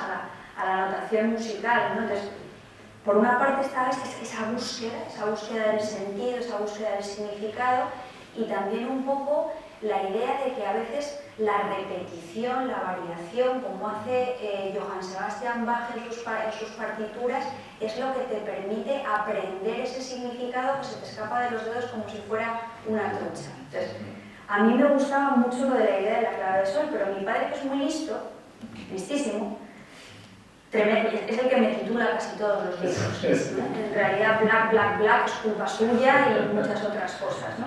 a la notación musical, ¿no? Entonces, por una parte está esa búsqueda del sentido, esa búsqueda del significado, y también un poco la idea de que a veces la repetición, la variación, como hace Johann Sebastian Bach en sus partituras, es lo que te permite aprender ese significado que se te escapa de los dedos como si fuera una trucha. Entonces, a mí me gustaba mucho lo de la idea de la clave de sol, pero mi padre, que es muy listo, listísimo, es el que me titula casi todos los libros, ¿no? En realidad, Black es culpa suya y muchas otras cosas, ¿no?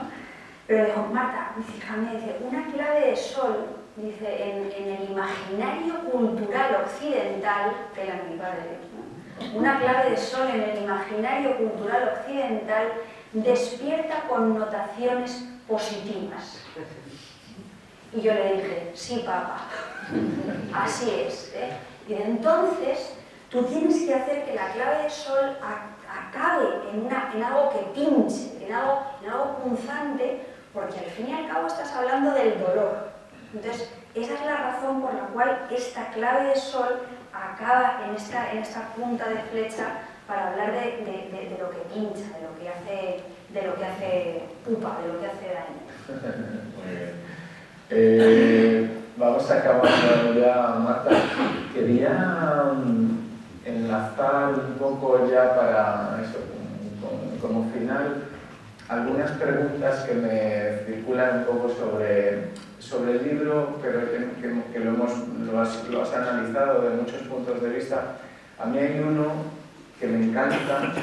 Pero dijo, Marta, dice, una clave de sol, dice, en el imaginario cultural occidental, que era mi padre, ¿no? Una clave de sol en el imaginario cultural occidental despierta connotaciones positivas. Y yo le dije, sí, papá, así es, ¿eh? Y entonces tú tienes que hacer que la clave de sol acabe en algo que pinche, en algo punzante, porque al fin y al cabo estás hablando del dolor. Entonces, esa es la razón por la cual esta clave de sol acaba en esta punta de flecha para hablar de lo que pincha, de lo que hace pupa, de lo que hace daño. Muy bien. vamos acabando ya, Marta. Quería enlazar un poco ya para eso, como final, algunas preguntas que me circulan un poco sobre el libro, pero que lo has analizado de muchos puntos de vista. A mí hay uno que me encanta,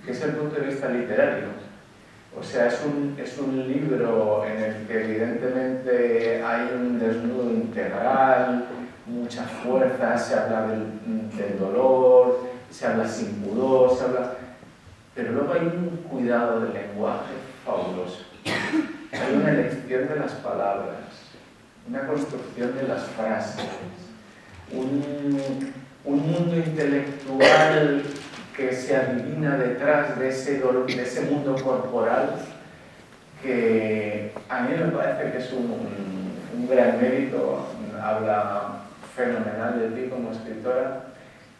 que es el punto de vista literario. O sea, es un libro en el que evidentemente hay un desnudo integral, mucha fuerza, se habla del dolor, se habla sin pudor, pero luego hay un cuidado del lenguaje fabuloso. Hay una elección de las palabras, una construcción de las frases, un mundo intelectual que se adivina detrás de ese mundo corporal, que a mí me parece que es un gran mérito. Habla fenomenal de ti como escritora.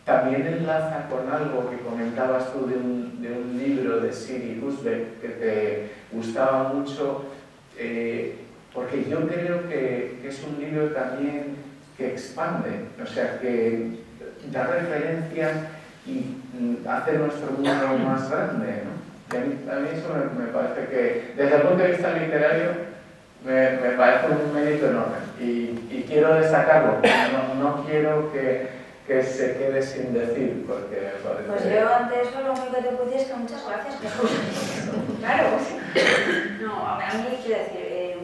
También enlaza con algo que comentabas tú de un libro de Siri Husbeck que te gustaba mucho, porque yo creo que es un libro también que expande, o sea, que da referencias y hace nuestro mundo más grande, ¿no? Y a mí eso me parece que, desde el punto de vista literario, me parece un mérito enorme y quiero destacarlo. No quiero que se quede sin decir, porque me parece... Pues yo ante eso lo único que te puedo decir es que muchas gracias, Jesús. Claro. No, a mí quiero decir,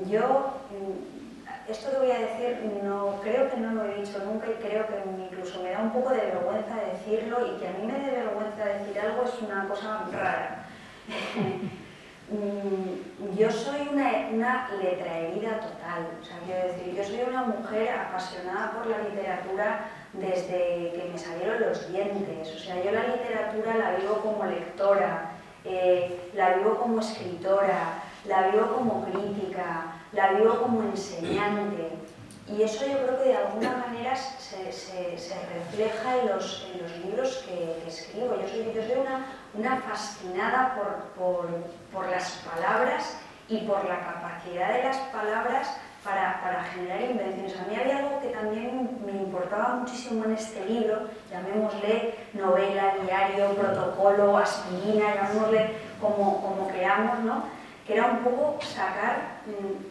yo... Esto que voy a decir, creo que no lo he dicho nunca y creo que incluso me da un poco de vergüenza decirlo, y que a mí me dé vergüenza decir algo es una cosa rara. Yo soy una letraherida total, o sea, quiero decir, yo soy una mujer apasionada por la literatura desde que me salieron los dientes. O sea, yo la literatura la vivo como lectora, la vivo como escritora, la vivo como crítica, la vivo como enseñante, y eso yo creo que de alguna manera se refleja en los libros que escribo. Yo soy una fascinada por las palabras y por la capacidad de las palabras para generar invenciones. A mí había algo que también me importaba muchísimo en este libro, llamémosle novela, diario, protocolo, aspirina, llamémosle como queramos, ¿no? Que era un poco sacar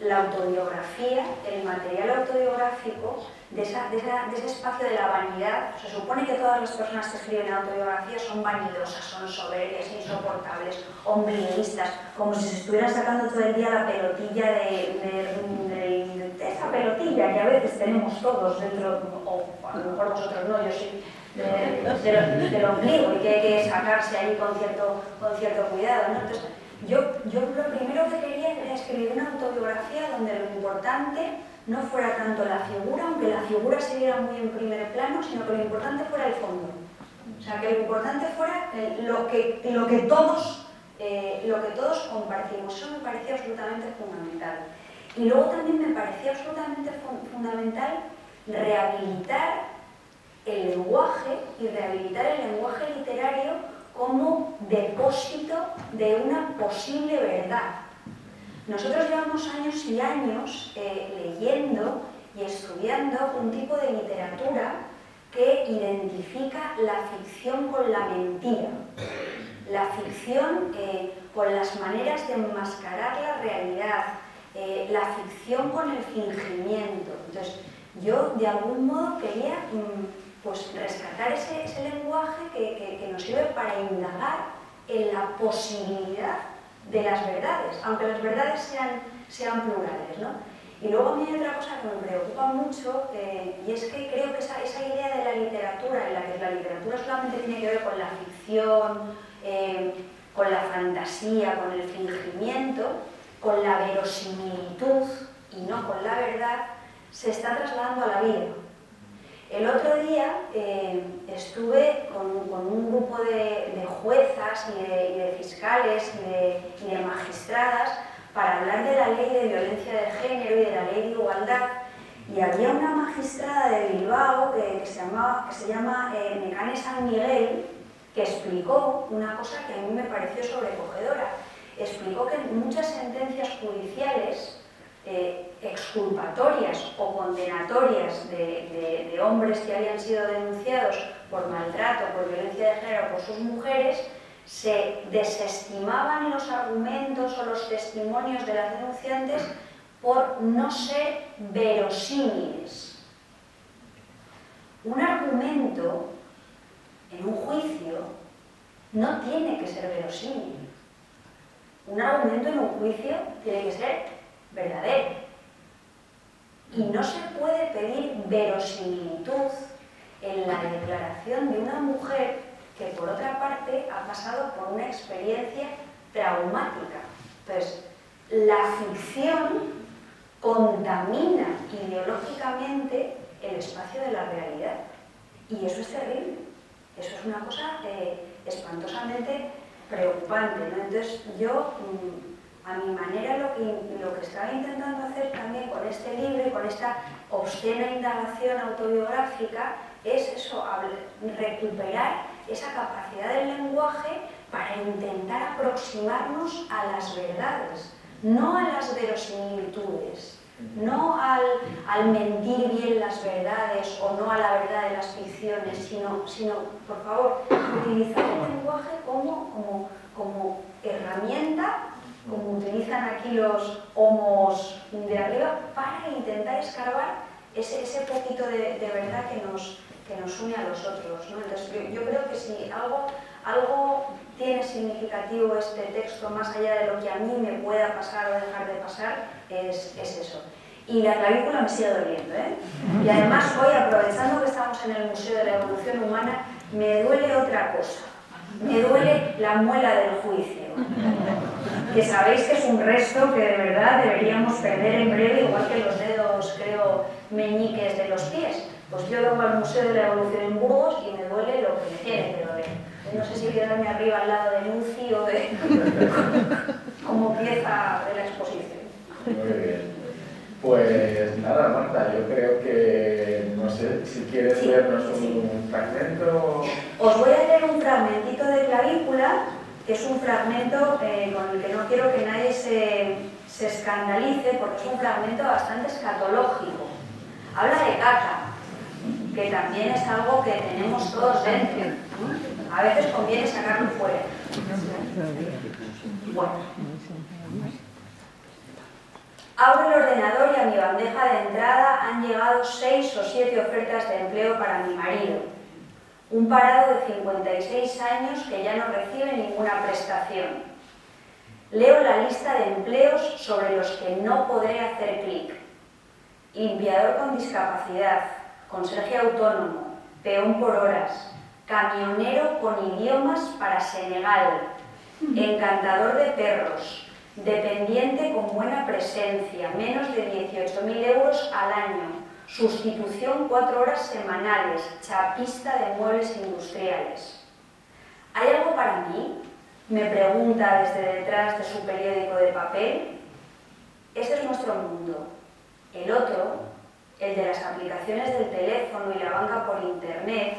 la autobiografía, el material autobiográfico de ese espacio de la vanidad. Se supone que todas las personas que escriben autobiografía son vanidosas, son soberbias, insoportables, ombliguistas, como si se estuvieran sacando todo el día la pelotilla de esa pelotilla que a veces tenemos todos dentro, o a lo mejor vosotros no, yo soy del ombligo, y que hay que sacarse ahí con cierto cuidado, ¿no? Entonces, yo lo primero que quería era escribir una autobiografía donde lo importante no fuera tanto la figura, aunque la figura se viera muy en primer plano, sino que lo importante fuera el fondo. O sea, que lo importante fuera lo que todos compartimos. Eso me parecía absolutamente fundamental. Y luego también me parecía absolutamente fundamental rehabilitar el lenguaje y rehabilitar el lenguaje literario como depósito de una posible verdad. Nosotros llevamos años y años leyendo y estudiando un tipo de literatura que identifica la ficción con la mentira, la ficción con las maneras de enmascarar la realidad, la ficción con el fingimiento. Entonces, yo de algún modo quería pues rescatar ese lenguaje que nos sirve para indagar en la posibilidad de las verdades, aunque las verdades sean plurales, ¿no? Y luego a mí hay otra cosa que me preocupa mucho, y es que creo que esa idea de la literatura, en la que la literatura solamente tiene que ver con la ficción, con la fantasía, con el fingimiento, con la verosimilitud y no con la verdad, se está trasladando a la vida. El otro día estuve con un grupo de juezas y de fiscales y de magistradas para hablar de la ley de violencia de género y de la ley de igualdad, y había una magistrada de Bilbao que se llama Nekane San Miguel, que explicó una cosa que a mí me pareció sobrecogedora. Explicó que muchas sentencias judiciales exculpatorias o condenatorias de hombres que habían sido denunciados por maltrato, por violencia de género por sus mujeres, se desestimaban los argumentos o los testimonios de las denunciantes por no ser verosímiles. Un argumento en un juicio no tiene que ser verosímil. Un argumento en un juicio tiene que ser verdadero. Y no se puede pedir verosimilitud en la declaración de una mujer que, por otra parte, ha pasado por una experiencia traumática. Entonces, la ficción contamina ideológicamente el espacio de la realidad. Y eso es terrible. Eso es una cosa espantosamente preocupante, ¿no? Entonces, yo, a mi manera, lo que estaba intentando hacer también con este libro y con esta obscena indagación autobiográfica es eso, recuperar esa capacidad del lenguaje para intentar aproximarnos a las verdades, no a las verosimilitudes, no al mentir bien las verdades o no a la verdad de las ficciones, sino por favor, utilizar el lenguaje como herramienta, como utilizan aquí los homos de arriba, para intentar escarbar ese poquito de verdad que nos une a los otros, ¿no? Entonces, yo creo que si algo tiene significativo este texto, más allá de lo que a mí me pueda pasar o dejar de pasar, es eso. Y la clavícula me sigue doliendo, ¿eh? Y además hoy, aprovechando que estamos en el Museo de la Evolución Humana, me duele otra cosa. Me duele la muela del juicio, que sabéis que es un resto que de verdad deberíamos perder en breve, igual que los dedos, creo, meñiques de los pies. Pues yo vengo al Museo de la Evolución en Burgos y me duele lo que me tiene que doler. No sé si quedarme arriba al lado de Lucy o de como pieza de la exposición. Muy bien. Pues nada, Marta, yo creo que, no sé, si quieres leernos un fragmento. Os voy a leer un fragmentito de clavícula, que es un fragmento con el que no quiero que nadie se escandalice, porque es un fragmento bastante escatológico. Habla de caca, que también es algo que tenemos todos dentro, ¿no? A veces conviene sacarlo fuera. Bueno. Abro el ordenador y a mi bandeja de entrada han llegado 6 o 7 ofertas de empleo para mi marido. Un parado de 56 años que ya no recibe ninguna prestación. Leo la lista de empleos sobre los que no podré hacer clic. Limpiador con discapacidad, conserje autónomo, peón por horas, camionero con idiomas para Senegal, encantador de perros, dependiente con buena presencia, menos de 18.000 euros al año, sustitución 4 horas semanales, chapista de muebles industriales. ¿Hay algo para mí?, me pregunta desde detrás de su periódico de papel. Ese es nuestro mundo. El otro, el de las aplicaciones del teléfono y la banca por internet,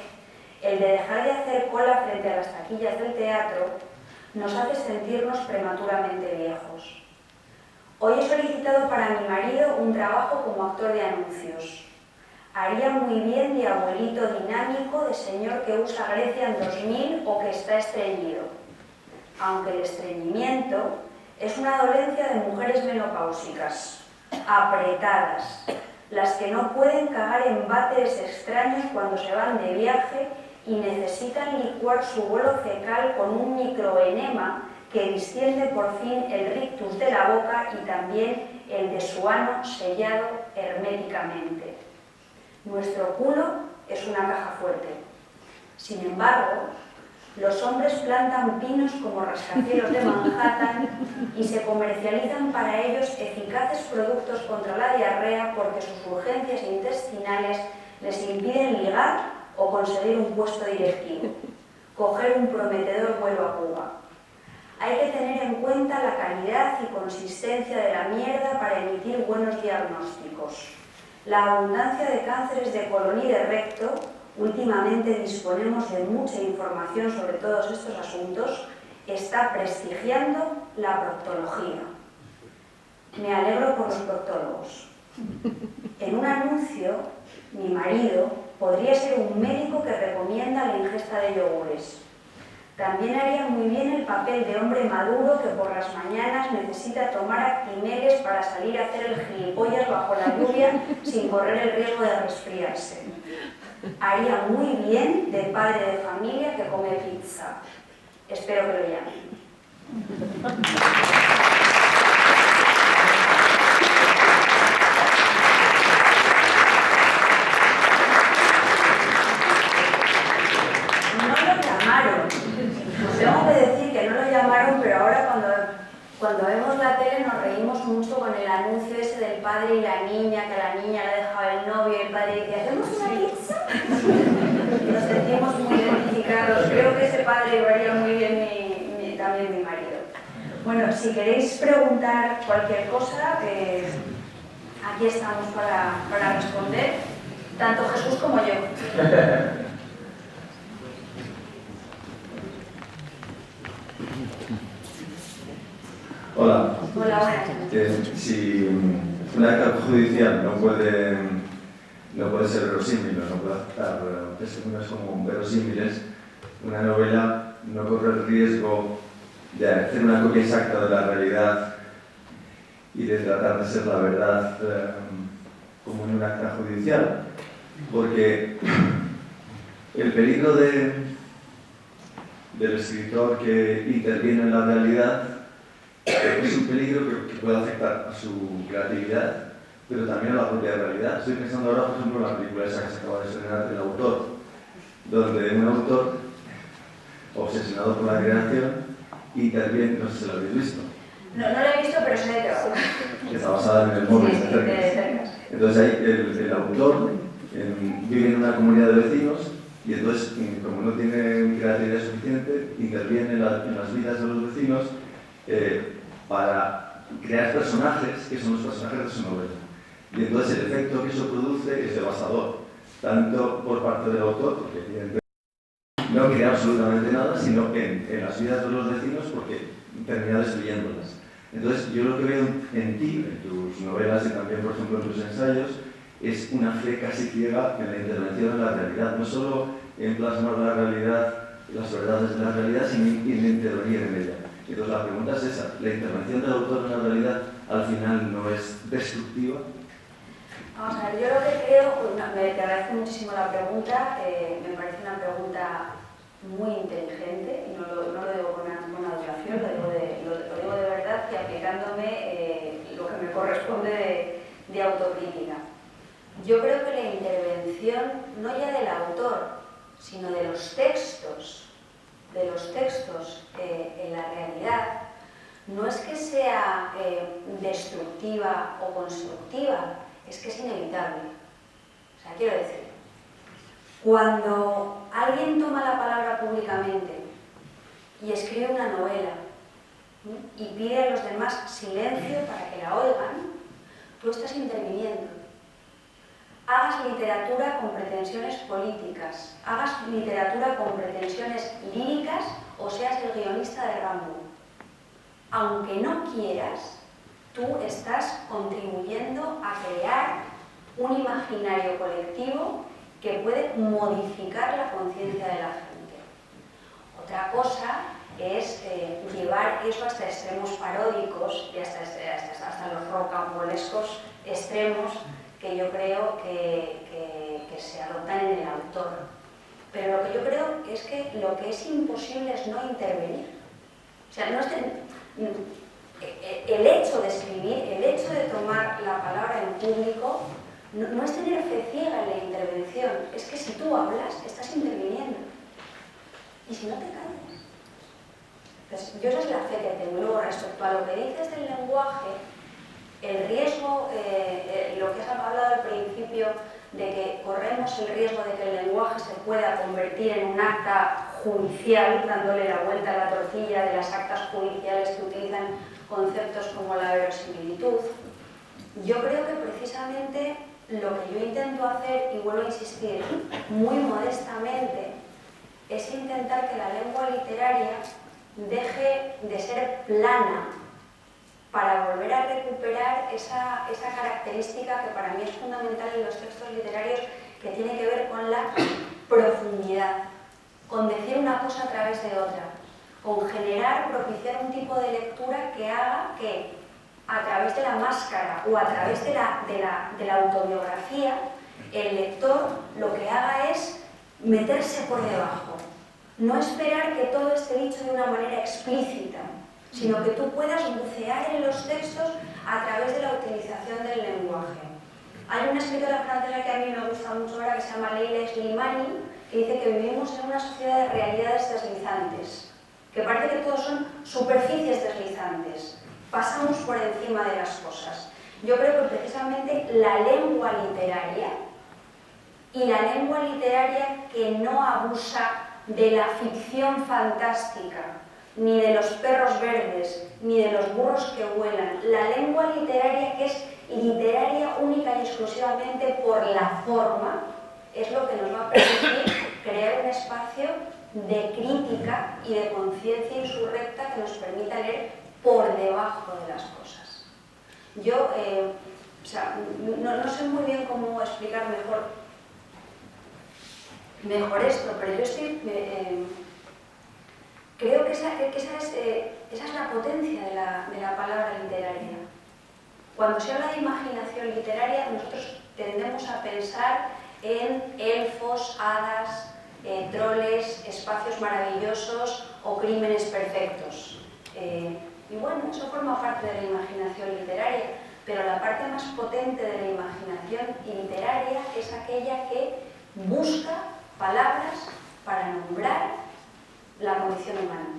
el de dejar de hacer cola frente a las taquillas del teatro, nos hace sentirnos prematuramente viejos. Hoy he solicitado para mi marido un trabajo como actor de anuncios. Haría muy bien de abuelito dinámico, de señor que usa Grecia en 2000 o que está estreñido. Aunque el estreñimiento es una dolencia de mujeres menopáusicas, apretadas, las que no pueden cagar en váteres extraños cuando se van de viaje y necesitan licuar su bolo fecal con un microenema que distiende por fin el rictus de la boca y también el de su ano sellado herméticamente. Nuestro culo es una caja fuerte. Sin embargo, los hombres plantan pinos como rascacielos de Manhattan y se comercializan para ellos eficaces productos contra la diarrea porque sus urgencias intestinales les impiden ligar o conseguir un puesto directivo, coger un prometedor vuelo a Cuba. Hay que tener en cuenta la calidad y consistencia de la mierda para emitir buenos diagnósticos. La abundancia de cánceres de colon y de recto, últimamente disponemos de mucha información sobre todos estos asuntos, está prestigiando la proctología. Me alegro por los proctólogos. En un anuncio, mi marido podría ser un médico que recomienda la ingesta de yogures. También haría muy bien el papel de hombre maduro que por las mañanas necesita tomar actimeles para salir a hacer el gilipollas bajo la lluvia sin correr el riesgo de resfriarse. Haría muy bien de padre de familia que come pizza. Espero que lo llamen. Os tengo que decir que no lo llamaron, pero ahora cuando vemos la tele nos reímos mucho con el anuncio ese del padre y la niña, que la niña le dejaba el novio y el padre decía, ¿hacemos una pizza? Nos sentimos muy identificados. Creo que ese padre lo haría muy bien también mi marido. Bueno, si queréis preguntar cualquier cosa, aquí estamos para responder, tanto Jesús como yo. Hola. Hola, buenas. Si una acta judicial no puede ser verosímil, no puede aceptar testimonios como verosímiles, una novela no corre el riesgo de hacer una copia exacta de la realidad y de tratar de ser la verdad como en un acta judicial, porque el peligro del escritor que interviene en la realidad es un peligro que puede afectar a su creatividad, pero también a la propia realidad. Estoy pensando ahora, por ejemplo, en la película esa que se acaba de estrenar, El autor, donde un autor, obsesionado por la creación, interviene, no sé si lo habéis visto. No lo he visto, pero sé de qué va. Está basada en el móvil Sí, de Cercas. Entonces ahí el autor vive en una comunidad de vecinos y entonces, como no tiene creatividad suficiente, interviene en las vidas de los vecinos para crear personajes que son los personajes de su novela. Y entonces el efecto que eso produce es devastador, tanto por parte del autor, porque evidentemente no crea absolutamente nada, sino en las vidas de los vecinos, porque termina destruyéndolas. Entonces yo lo que veo en ti, en tus novelas y también, por ejemplo, en tus ensayos, es una fe casi ciega en la intervención en la realidad, no solo en plasmar la realidad, las verdades de la realidad, sino en intervenir en ella. Entonces la pregunta es esa, ¿la intervención del autor en la realidad al final no es destructiva? Vamos a ver, yo lo que creo, te agradezco muchísimo la pregunta, me parece una pregunta muy inteligente y no lo digo con una adulación, lo digo de verdad y aplicándome lo que me corresponde de autocrítica. Yo creo que la intervención, no ya del autor, sino de los textos en la realidad, no es que sea destructiva o constructiva, es que es inevitable. O sea, quiero decir, cuando alguien toma la palabra públicamente y escribe una novela y pide a los demás silencio para que la oigan, tú estás interviniendo. Hagas literatura con pretensiones políticas, hagas literatura con pretensiones líricas o seas el guionista de Rambo. Aunque no quieras, tú estás contribuyendo a crear un imaginario colectivo que puede modificar la conciencia de la gente. Otra cosa es llevar eso hasta extremos paródicos y hasta los rocambolescos extremos que yo creo que se adoptan en el autor. Pero lo que yo creo es que lo que es imposible es no intervenir. O sea, el hecho de escribir, el hecho de tomar la palabra en público, no es tener fe ciega en la intervención, es que si tú hablas, estás interviniendo. Y si no, te callas. Pues yo esa es la fe que tengo. Luego, respecto a lo que dices del lenguaje, el riesgo, lo que has hablado al principio, de que corremos el riesgo de que el lenguaje se pueda convertir en un acta judicial, dándole la vuelta a la tortilla de las actas judiciales que utilizan conceptos como la verosimilitud. Yo creo que precisamente lo que yo intento hacer, y vuelvo a insistir, muy modestamente, es intentar que la lengua literaria deje de ser plana para volver a recuperar esa característica que para mí es fundamental en los textos literarios, que tiene que ver con la profundidad, con decir una cosa a través de otra, con generar, propiciar un tipo de lectura que haga que a través de la máscara o a través de la autobiografía, el lector lo que haga es meterse por debajo, no esperar que todo esté dicho de una manera explícita, sino que tú puedas bucear en los textos a través de la utilización del lenguaje. Hay una escritora francesa que a mí me gusta mucho ahora, que se llama Leila Slimani, que dice que vivimos en una sociedad de realidades deslizantes, que parece que todos son superficies deslizantes, pasamos por encima de las cosas. Yo creo que precisamente la lengua literaria, y la lengua literaria que no abusa de la ficción fantástica, ni de los perros verdes, ni de los burros que vuelan, la lengua literaria que es literaria única y exclusivamente por la forma, es lo que nos va a permitir crear un espacio de crítica y de conciencia insurrecta que nos permita leer por debajo de las cosas. Yo no sé muy bien cómo explicar mejor esto, pero yo creo que esa es la potencia de la palabra literaria. Cuando se habla de imaginación literaria, nosotros tendemos a pensar en elfos, hadas, troles, espacios maravillosos o crímenes perfectos. Y bueno, eso forma parte de la imaginación literaria, pero la parte más potente de la imaginación literaria es aquella que busca palabras para nombrar la condición humana.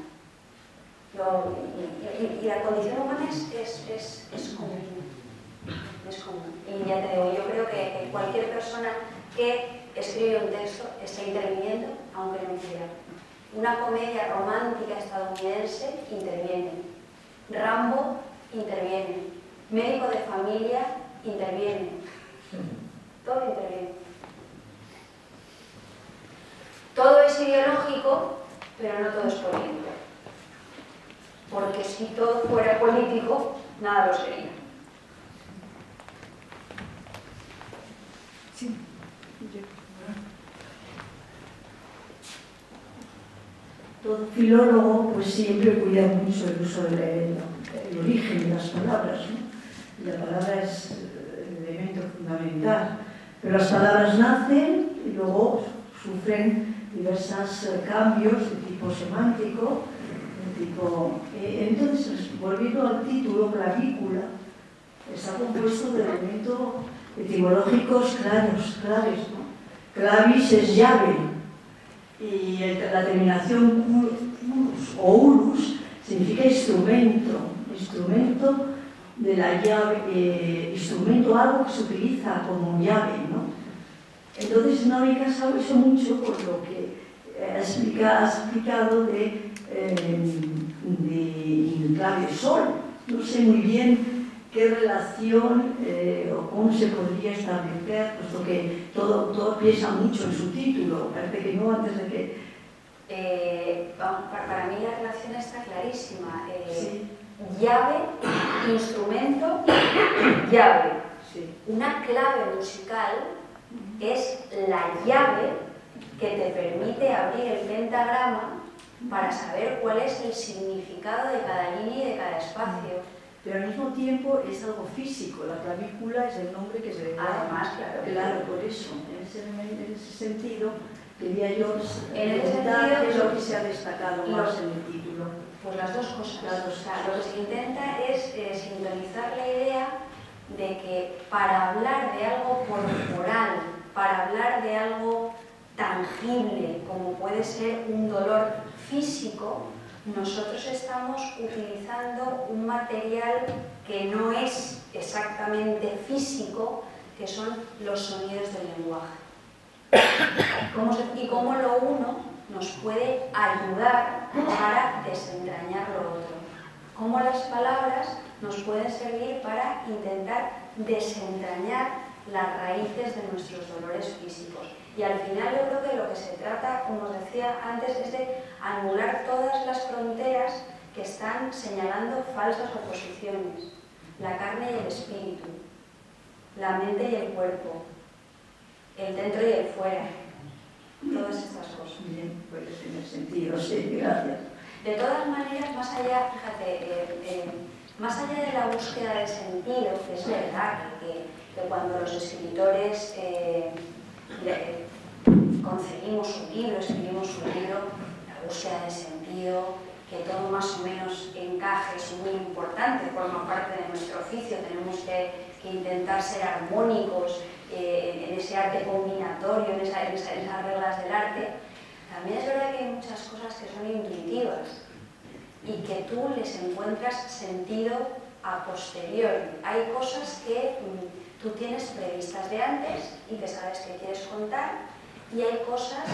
Y la condición humana es común. Es común. Y ya te digo, yo creo que cualquier persona que escribe un texto está interviniendo, aunque no quiera. Una comedia romántica estadounidense interviene. Rambo interviene. Médico de familia interviene. Todo interviene. Todo es ideológico, pero no todo es político. Porque si todo fuera político, nada lo sería. Sí. Todo filólogo pues siempre cuida mucho el uso del origen de las palabras, ¿no? Y la palabra es el elemento fundamental. Pero las palabras nacen y luego sufren diversos cambios de tipo semántico, de tipo... entonces, volviendo al título, clavícula, está compuesto de elementos etimológicos claros, ¿no? Clavis es llave, y la terminación culus o ulus significa instrumento de la llave, instrumento, algo que se utiliza como llave, ¿no? Entonces no me he casado eso mucho por lo que has explicado de clave sol. No sé muy bien qué relación o cómo se podría establecer, puesto que todo piensa mucho en su título. Parece que no, antes de que... para mí la relación está clarísima. Sí. Llave, instrumento, llave. Sí. Una clave musical es la llave que te permite abrir el pentagrama para saber cuál es el significado de cada línea y de cada espacio. Pero al mismo tiempo es algo físico, la clavícula es el nombre que se le da. Además, Claro, por eso, en ese sentido, quería yo preguntar qué es lo que se ha destacado más en el título. Pues las dos cosas. Las dos o sea, lo que se intenta es sintonizar la idea de que para hablar de algo corporal, para hablar de algo tangible, como puede ser un dolor físico, nosotros estamos utilizando un material que no es exactamente físico, que son los sonidos del lenguaje. Y cómo lo uno nos puede ayudar para desentrañar lo otro. Cómo las palabras nos pueden servir para intentar desentrañar las raíces de nuestros dolores físicos. Y al final yo creo que lo que se trata, como os decía antes, es de anular todas las fronteras que están señalando falsas oposiciones, la carne y el espíritu, la mente y el cuerpo, el dentro y el fuera, todas estas cosas. Bien, puede tener sentido, sí, gracias. De todas maneras, más allá, fíjate, más allá de la búsqueda de sentido, que es verdad que cuando los escritores concebimos un libro, escribimos un libro, la búsqueda de sentido, que todo más o menos encaje, es muy importante, forma parte de nuestro oficio, tenemos que intentar ser armónicos en ese arte combinatorio, en esas reglas del arte. También es verdad que hay muchas cosas que son intuitivas y que tú les encuentras sentido a posteriori. Hay cosas que tú tienes previstas de antes y que sabes que quieres contar, y hay cosas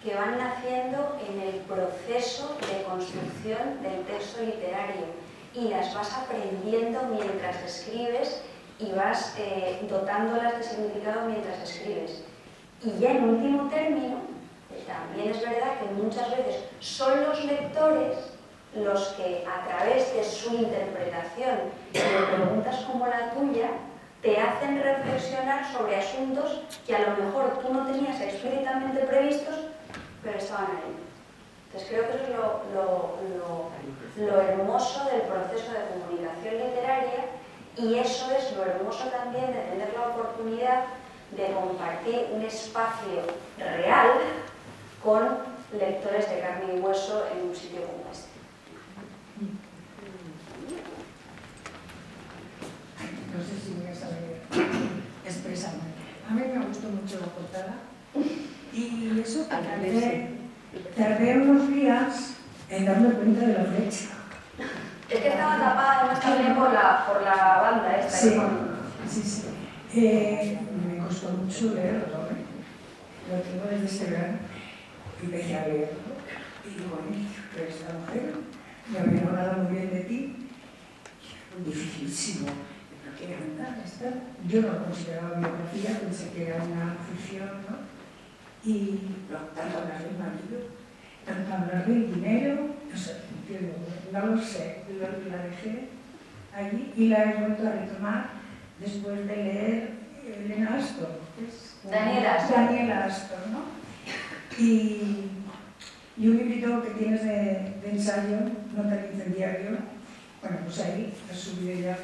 que van naciendo en el proceso de construcción del texto literario y las vas aprendiendo mientras escribes y vas dotándolas de significado mientras escribes. Y ya en último término, también es verdad que muchas veces son los lectores los que a través de su interpretación de preguntas como la tuya te hacen reflexionar sobre asuntos que a lo mejor tú no tenías explícitamente previstos, pero estaban ahí. Entonces creo que eso es lo hermoso del proceso de comunicación literaria, y eso es lo hermoso también de tener la oportunidad de compartir un espacio real con lectores de carne y hueso en un sitio como este. No sé si voy a saber expresarme. A mí me gustó mucho la portada y eso que tardé unos días en darme cuenta de la flecha. Es que estaba tapada además también por la banda esta. Sí, sí. Me costó mucho leerlo, Lo tengo desde ese verano y empecé a leerlo. Y digo, pero esta mujer me había hablado muy bien de ti. Muy dificilísimo. ¿Pero qué anda? Yo no lo consideraba biografía, pensé que era una ficción, ¿no? Y tanto hablar del marido, tanto hablar del dinero, no sé, no lo sé, la dejé allí y la he vuelto a retomar después de leer Elena Astor, Daniela Astor, ¿no? Y un librito que tienes de ensayo, no tan incendiario, bueno, pues ahí ha subido ya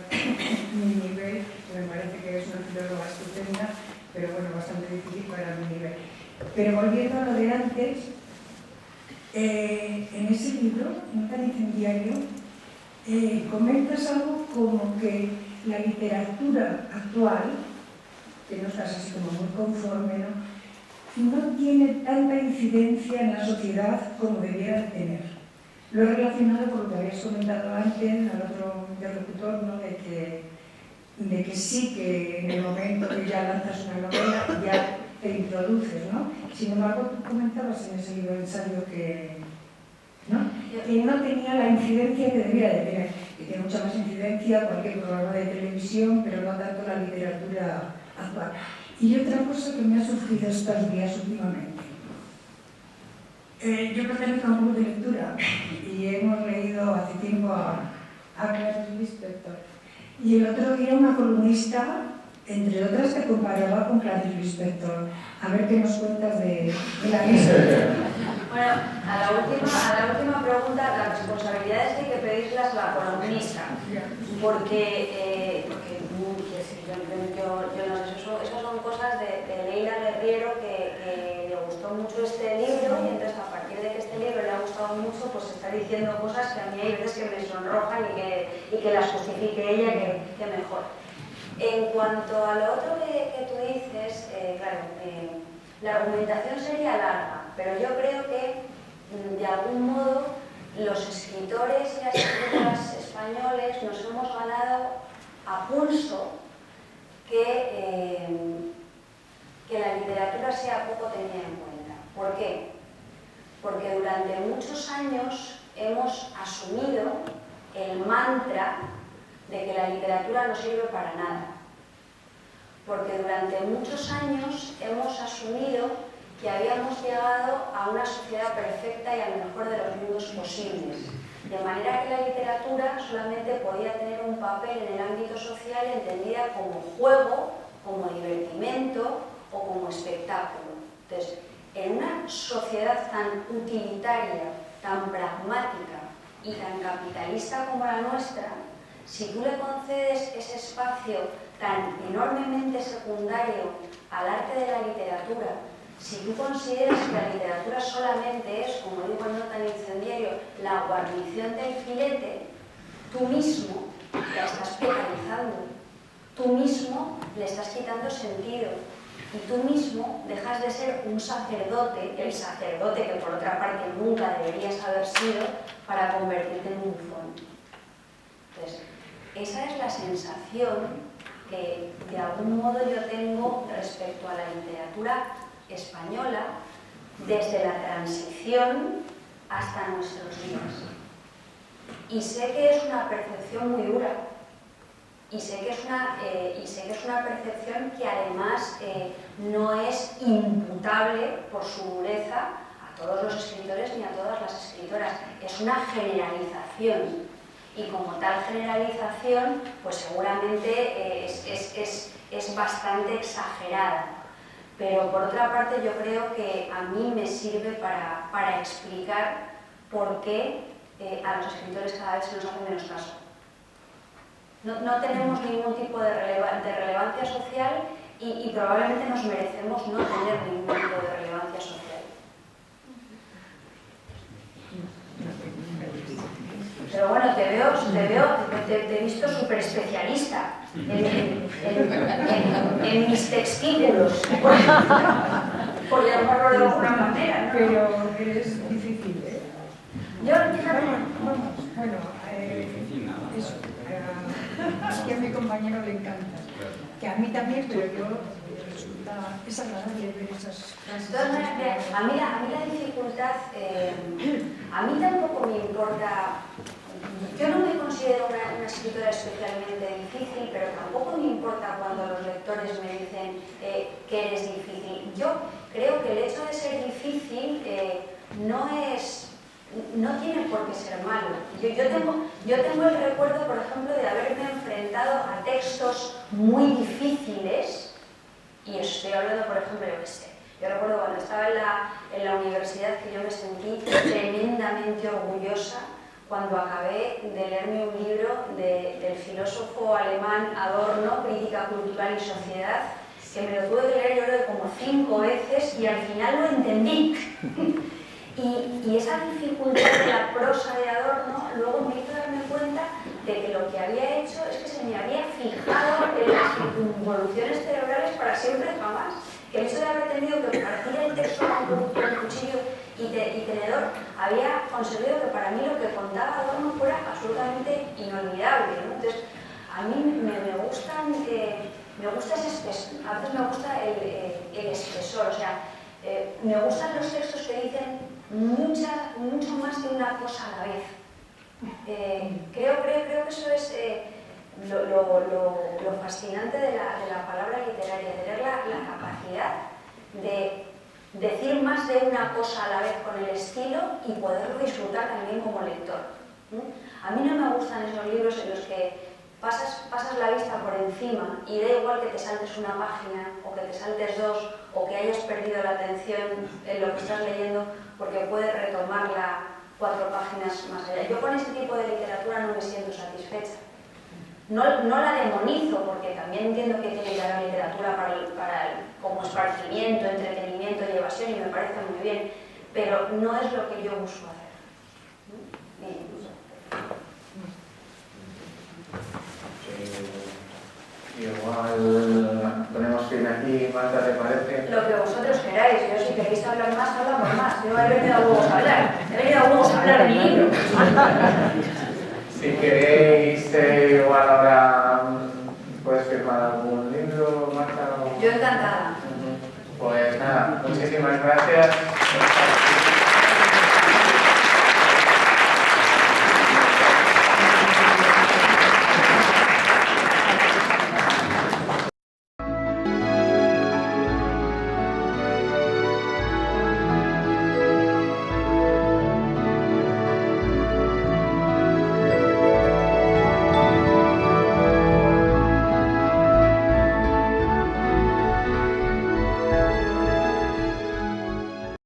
mi nivel, que me parece que es una filóloga estupenda, pero bueno, bastante difícil para mi nivel. Pero volviendo a lo de antes, en ese libro, no tan incendiario, comentas algo como que la literatura actual, que no estás así como muy conforme, no tiene tanta incidencia en la sociedad como debiera de tener. Lo he relacionado con lo que habías comentado antes al otro interlocutor, ¿no? de que sí, que en el momento que ya lanzas una novela ya te introduces, ¿no? Sin embargo, tú comentabas en ese libro de ensayo que no tenía la incidencia que debía de tener, que tiene mucha más incidencia cualquier programa de televisión, pero no tanto la literatura actual. Y otra cosa que me ha surgido estos días últimamente. Yo pertenezco a un club de lectura y hemos leído hace tiempo a Clarice Lispector. Y el otro día una columnista, entre otras, te comparaba con Clarice Lispector. A ver qué nos cuentas de la misma. Bueno, a la última pregunta, las responsabilidades hay que pedírselas a la columnista, porque yo no sé, eso son cosas de Leila Guerriero que le gustó mucho este libro, y entonces a partir de que este libro le ha gustado mucho, pues está diciendo cosas que a mí hay veces que me sonrojan y que las justifique ella, que mejor. En cuanto a lo otro que tú dices, claro, la argumentación sería larga, pero yo creo que de algún modo los escritores y las escritoras españoles nos hemos ganado a pulso que la literatura sea poco tenida en cuenta. ¿Por qué? Porque durante muchos años hemos asumido el mantra de que la literatura no sirve para nada. Porque durante muchos años hemos asumido que habíamos llegado a una sociedad perfecta y al mejor de los mundos posibles. De manera que la literatura solamente podía tener un papel en el ámbito social entendida como juego, como divertimento o como espectáculo. Entonces, en una sociedad tan utilitaria, tan pragmática y tan capitalista como la nuestra, si tú le concedes ese espacio tan enormemente secundario al arte de la literatura, si tú consideras que la literatura solamente es, como digo en Nota al Incendiario, la guarnición del filete, tú mismo la estás precarizando, tú mismo le estás quitando sentido y tú mismo dejas de ser un sacerdote, el sacerdote que por otra parte nunca deberías haber sido, para convertirte en un bufón. Entonces, esa es la sensación que de algún modo yo tengo respecto a la literatura española desde la transición hasta nuestros días. Y sé que es una percepción muy dura, y sé que es una percepción que además no es imputable por su dureza a todos los escritores ni a todas las escritoras. Es una generalización, y como tal generalización, pues seguramente es bastante exagerada. Pero por otra parte yo creo que a mí me sirve para explicar por qué a los escritores cada vez se nos hace menos caso. No tenemos ningún tipo de relevancia social y probablemente nos merecemos no tener ningún tipo de relevancia social. Pero bueno, te he visto súper especialista en mis textículos, por llamarlo de alguna manera, ¿no? Pero es difícil, ¿eh? Yo, fíjate, Bueno, eso. Es que a mi compañero le encanta. Que a mí también, pero yo es agradable ver esas frases. Entonces, a mí la dificultad, a mí tampoco me importa. Yo no me considero una escritora especialmente difícil, pero tampoco me importa cuando los lectores me dicen que eres difícil. Yo creo que el hecho de ser difícil no tiene por qué ser malo. Yo tengo el recuerdo, por ejemplo, de haberme enfrentado a textos muy difíciles, y estoy hablando, por ejemplo, yo recuerdo cuando estaba en la universidad que yo me sentí tremendamente orgullosa cuando acabé de leerme un libro del filósofo alemán Adorno, Crítica Cultural y Sociedad, que me lo tuve que leer yo creo como 5 veces y al final lo entendí. Y esa dificultad de la prosa de Adorno luego me hizo darme cuenta de que lo que había hecho es que se me había fijado en las involuciones cerebrales para siempre jamás. Que el hecho de haber tenido que partir el texto con cuchillo y tenedor había conseguido que para mí lo que contaba Adorno fuera absolutamente inolvidable, ¿no? Entonces, a mí me gusta ese espesor, a veces me gusta el espesor, o sea, me gustan los textos que dicen mucho más de una cosa a la vez. Creo que eso es lo fascinante de la palabra literaria, tener la capacidad de decir más de una cosa a la vez con el estilo y poderlo disfrutar también como lector. A mí no me gustan esos libros en los que pasas la vista por encima y da igual que te saltes una página o que te saltes 2 o que hayas perdido la atención en lo que estás leyendo porque puedes retomarla 4 páginas más allá. Yo con ese tipo de literatura no me siento satisfecha. No la demonizo, porque también entiendo que tiene que haber literatura como esparcimiento, entretenimiento y evasión, y me parece muy bien, pero no es lo que yo busco hacer. Igual tenemos que ir aquí, Marta, ¿te parece? Lo que vosotros queráis. Yo, si queréis hablar más, hablamos más. Yo he venido a huevos a hablar. He venido a huevos a hablar de mi libro. Si queréis, igual ahora puedes firmar algún libro, Marta. Yo encantada. Pues nada, muchísimas gracias.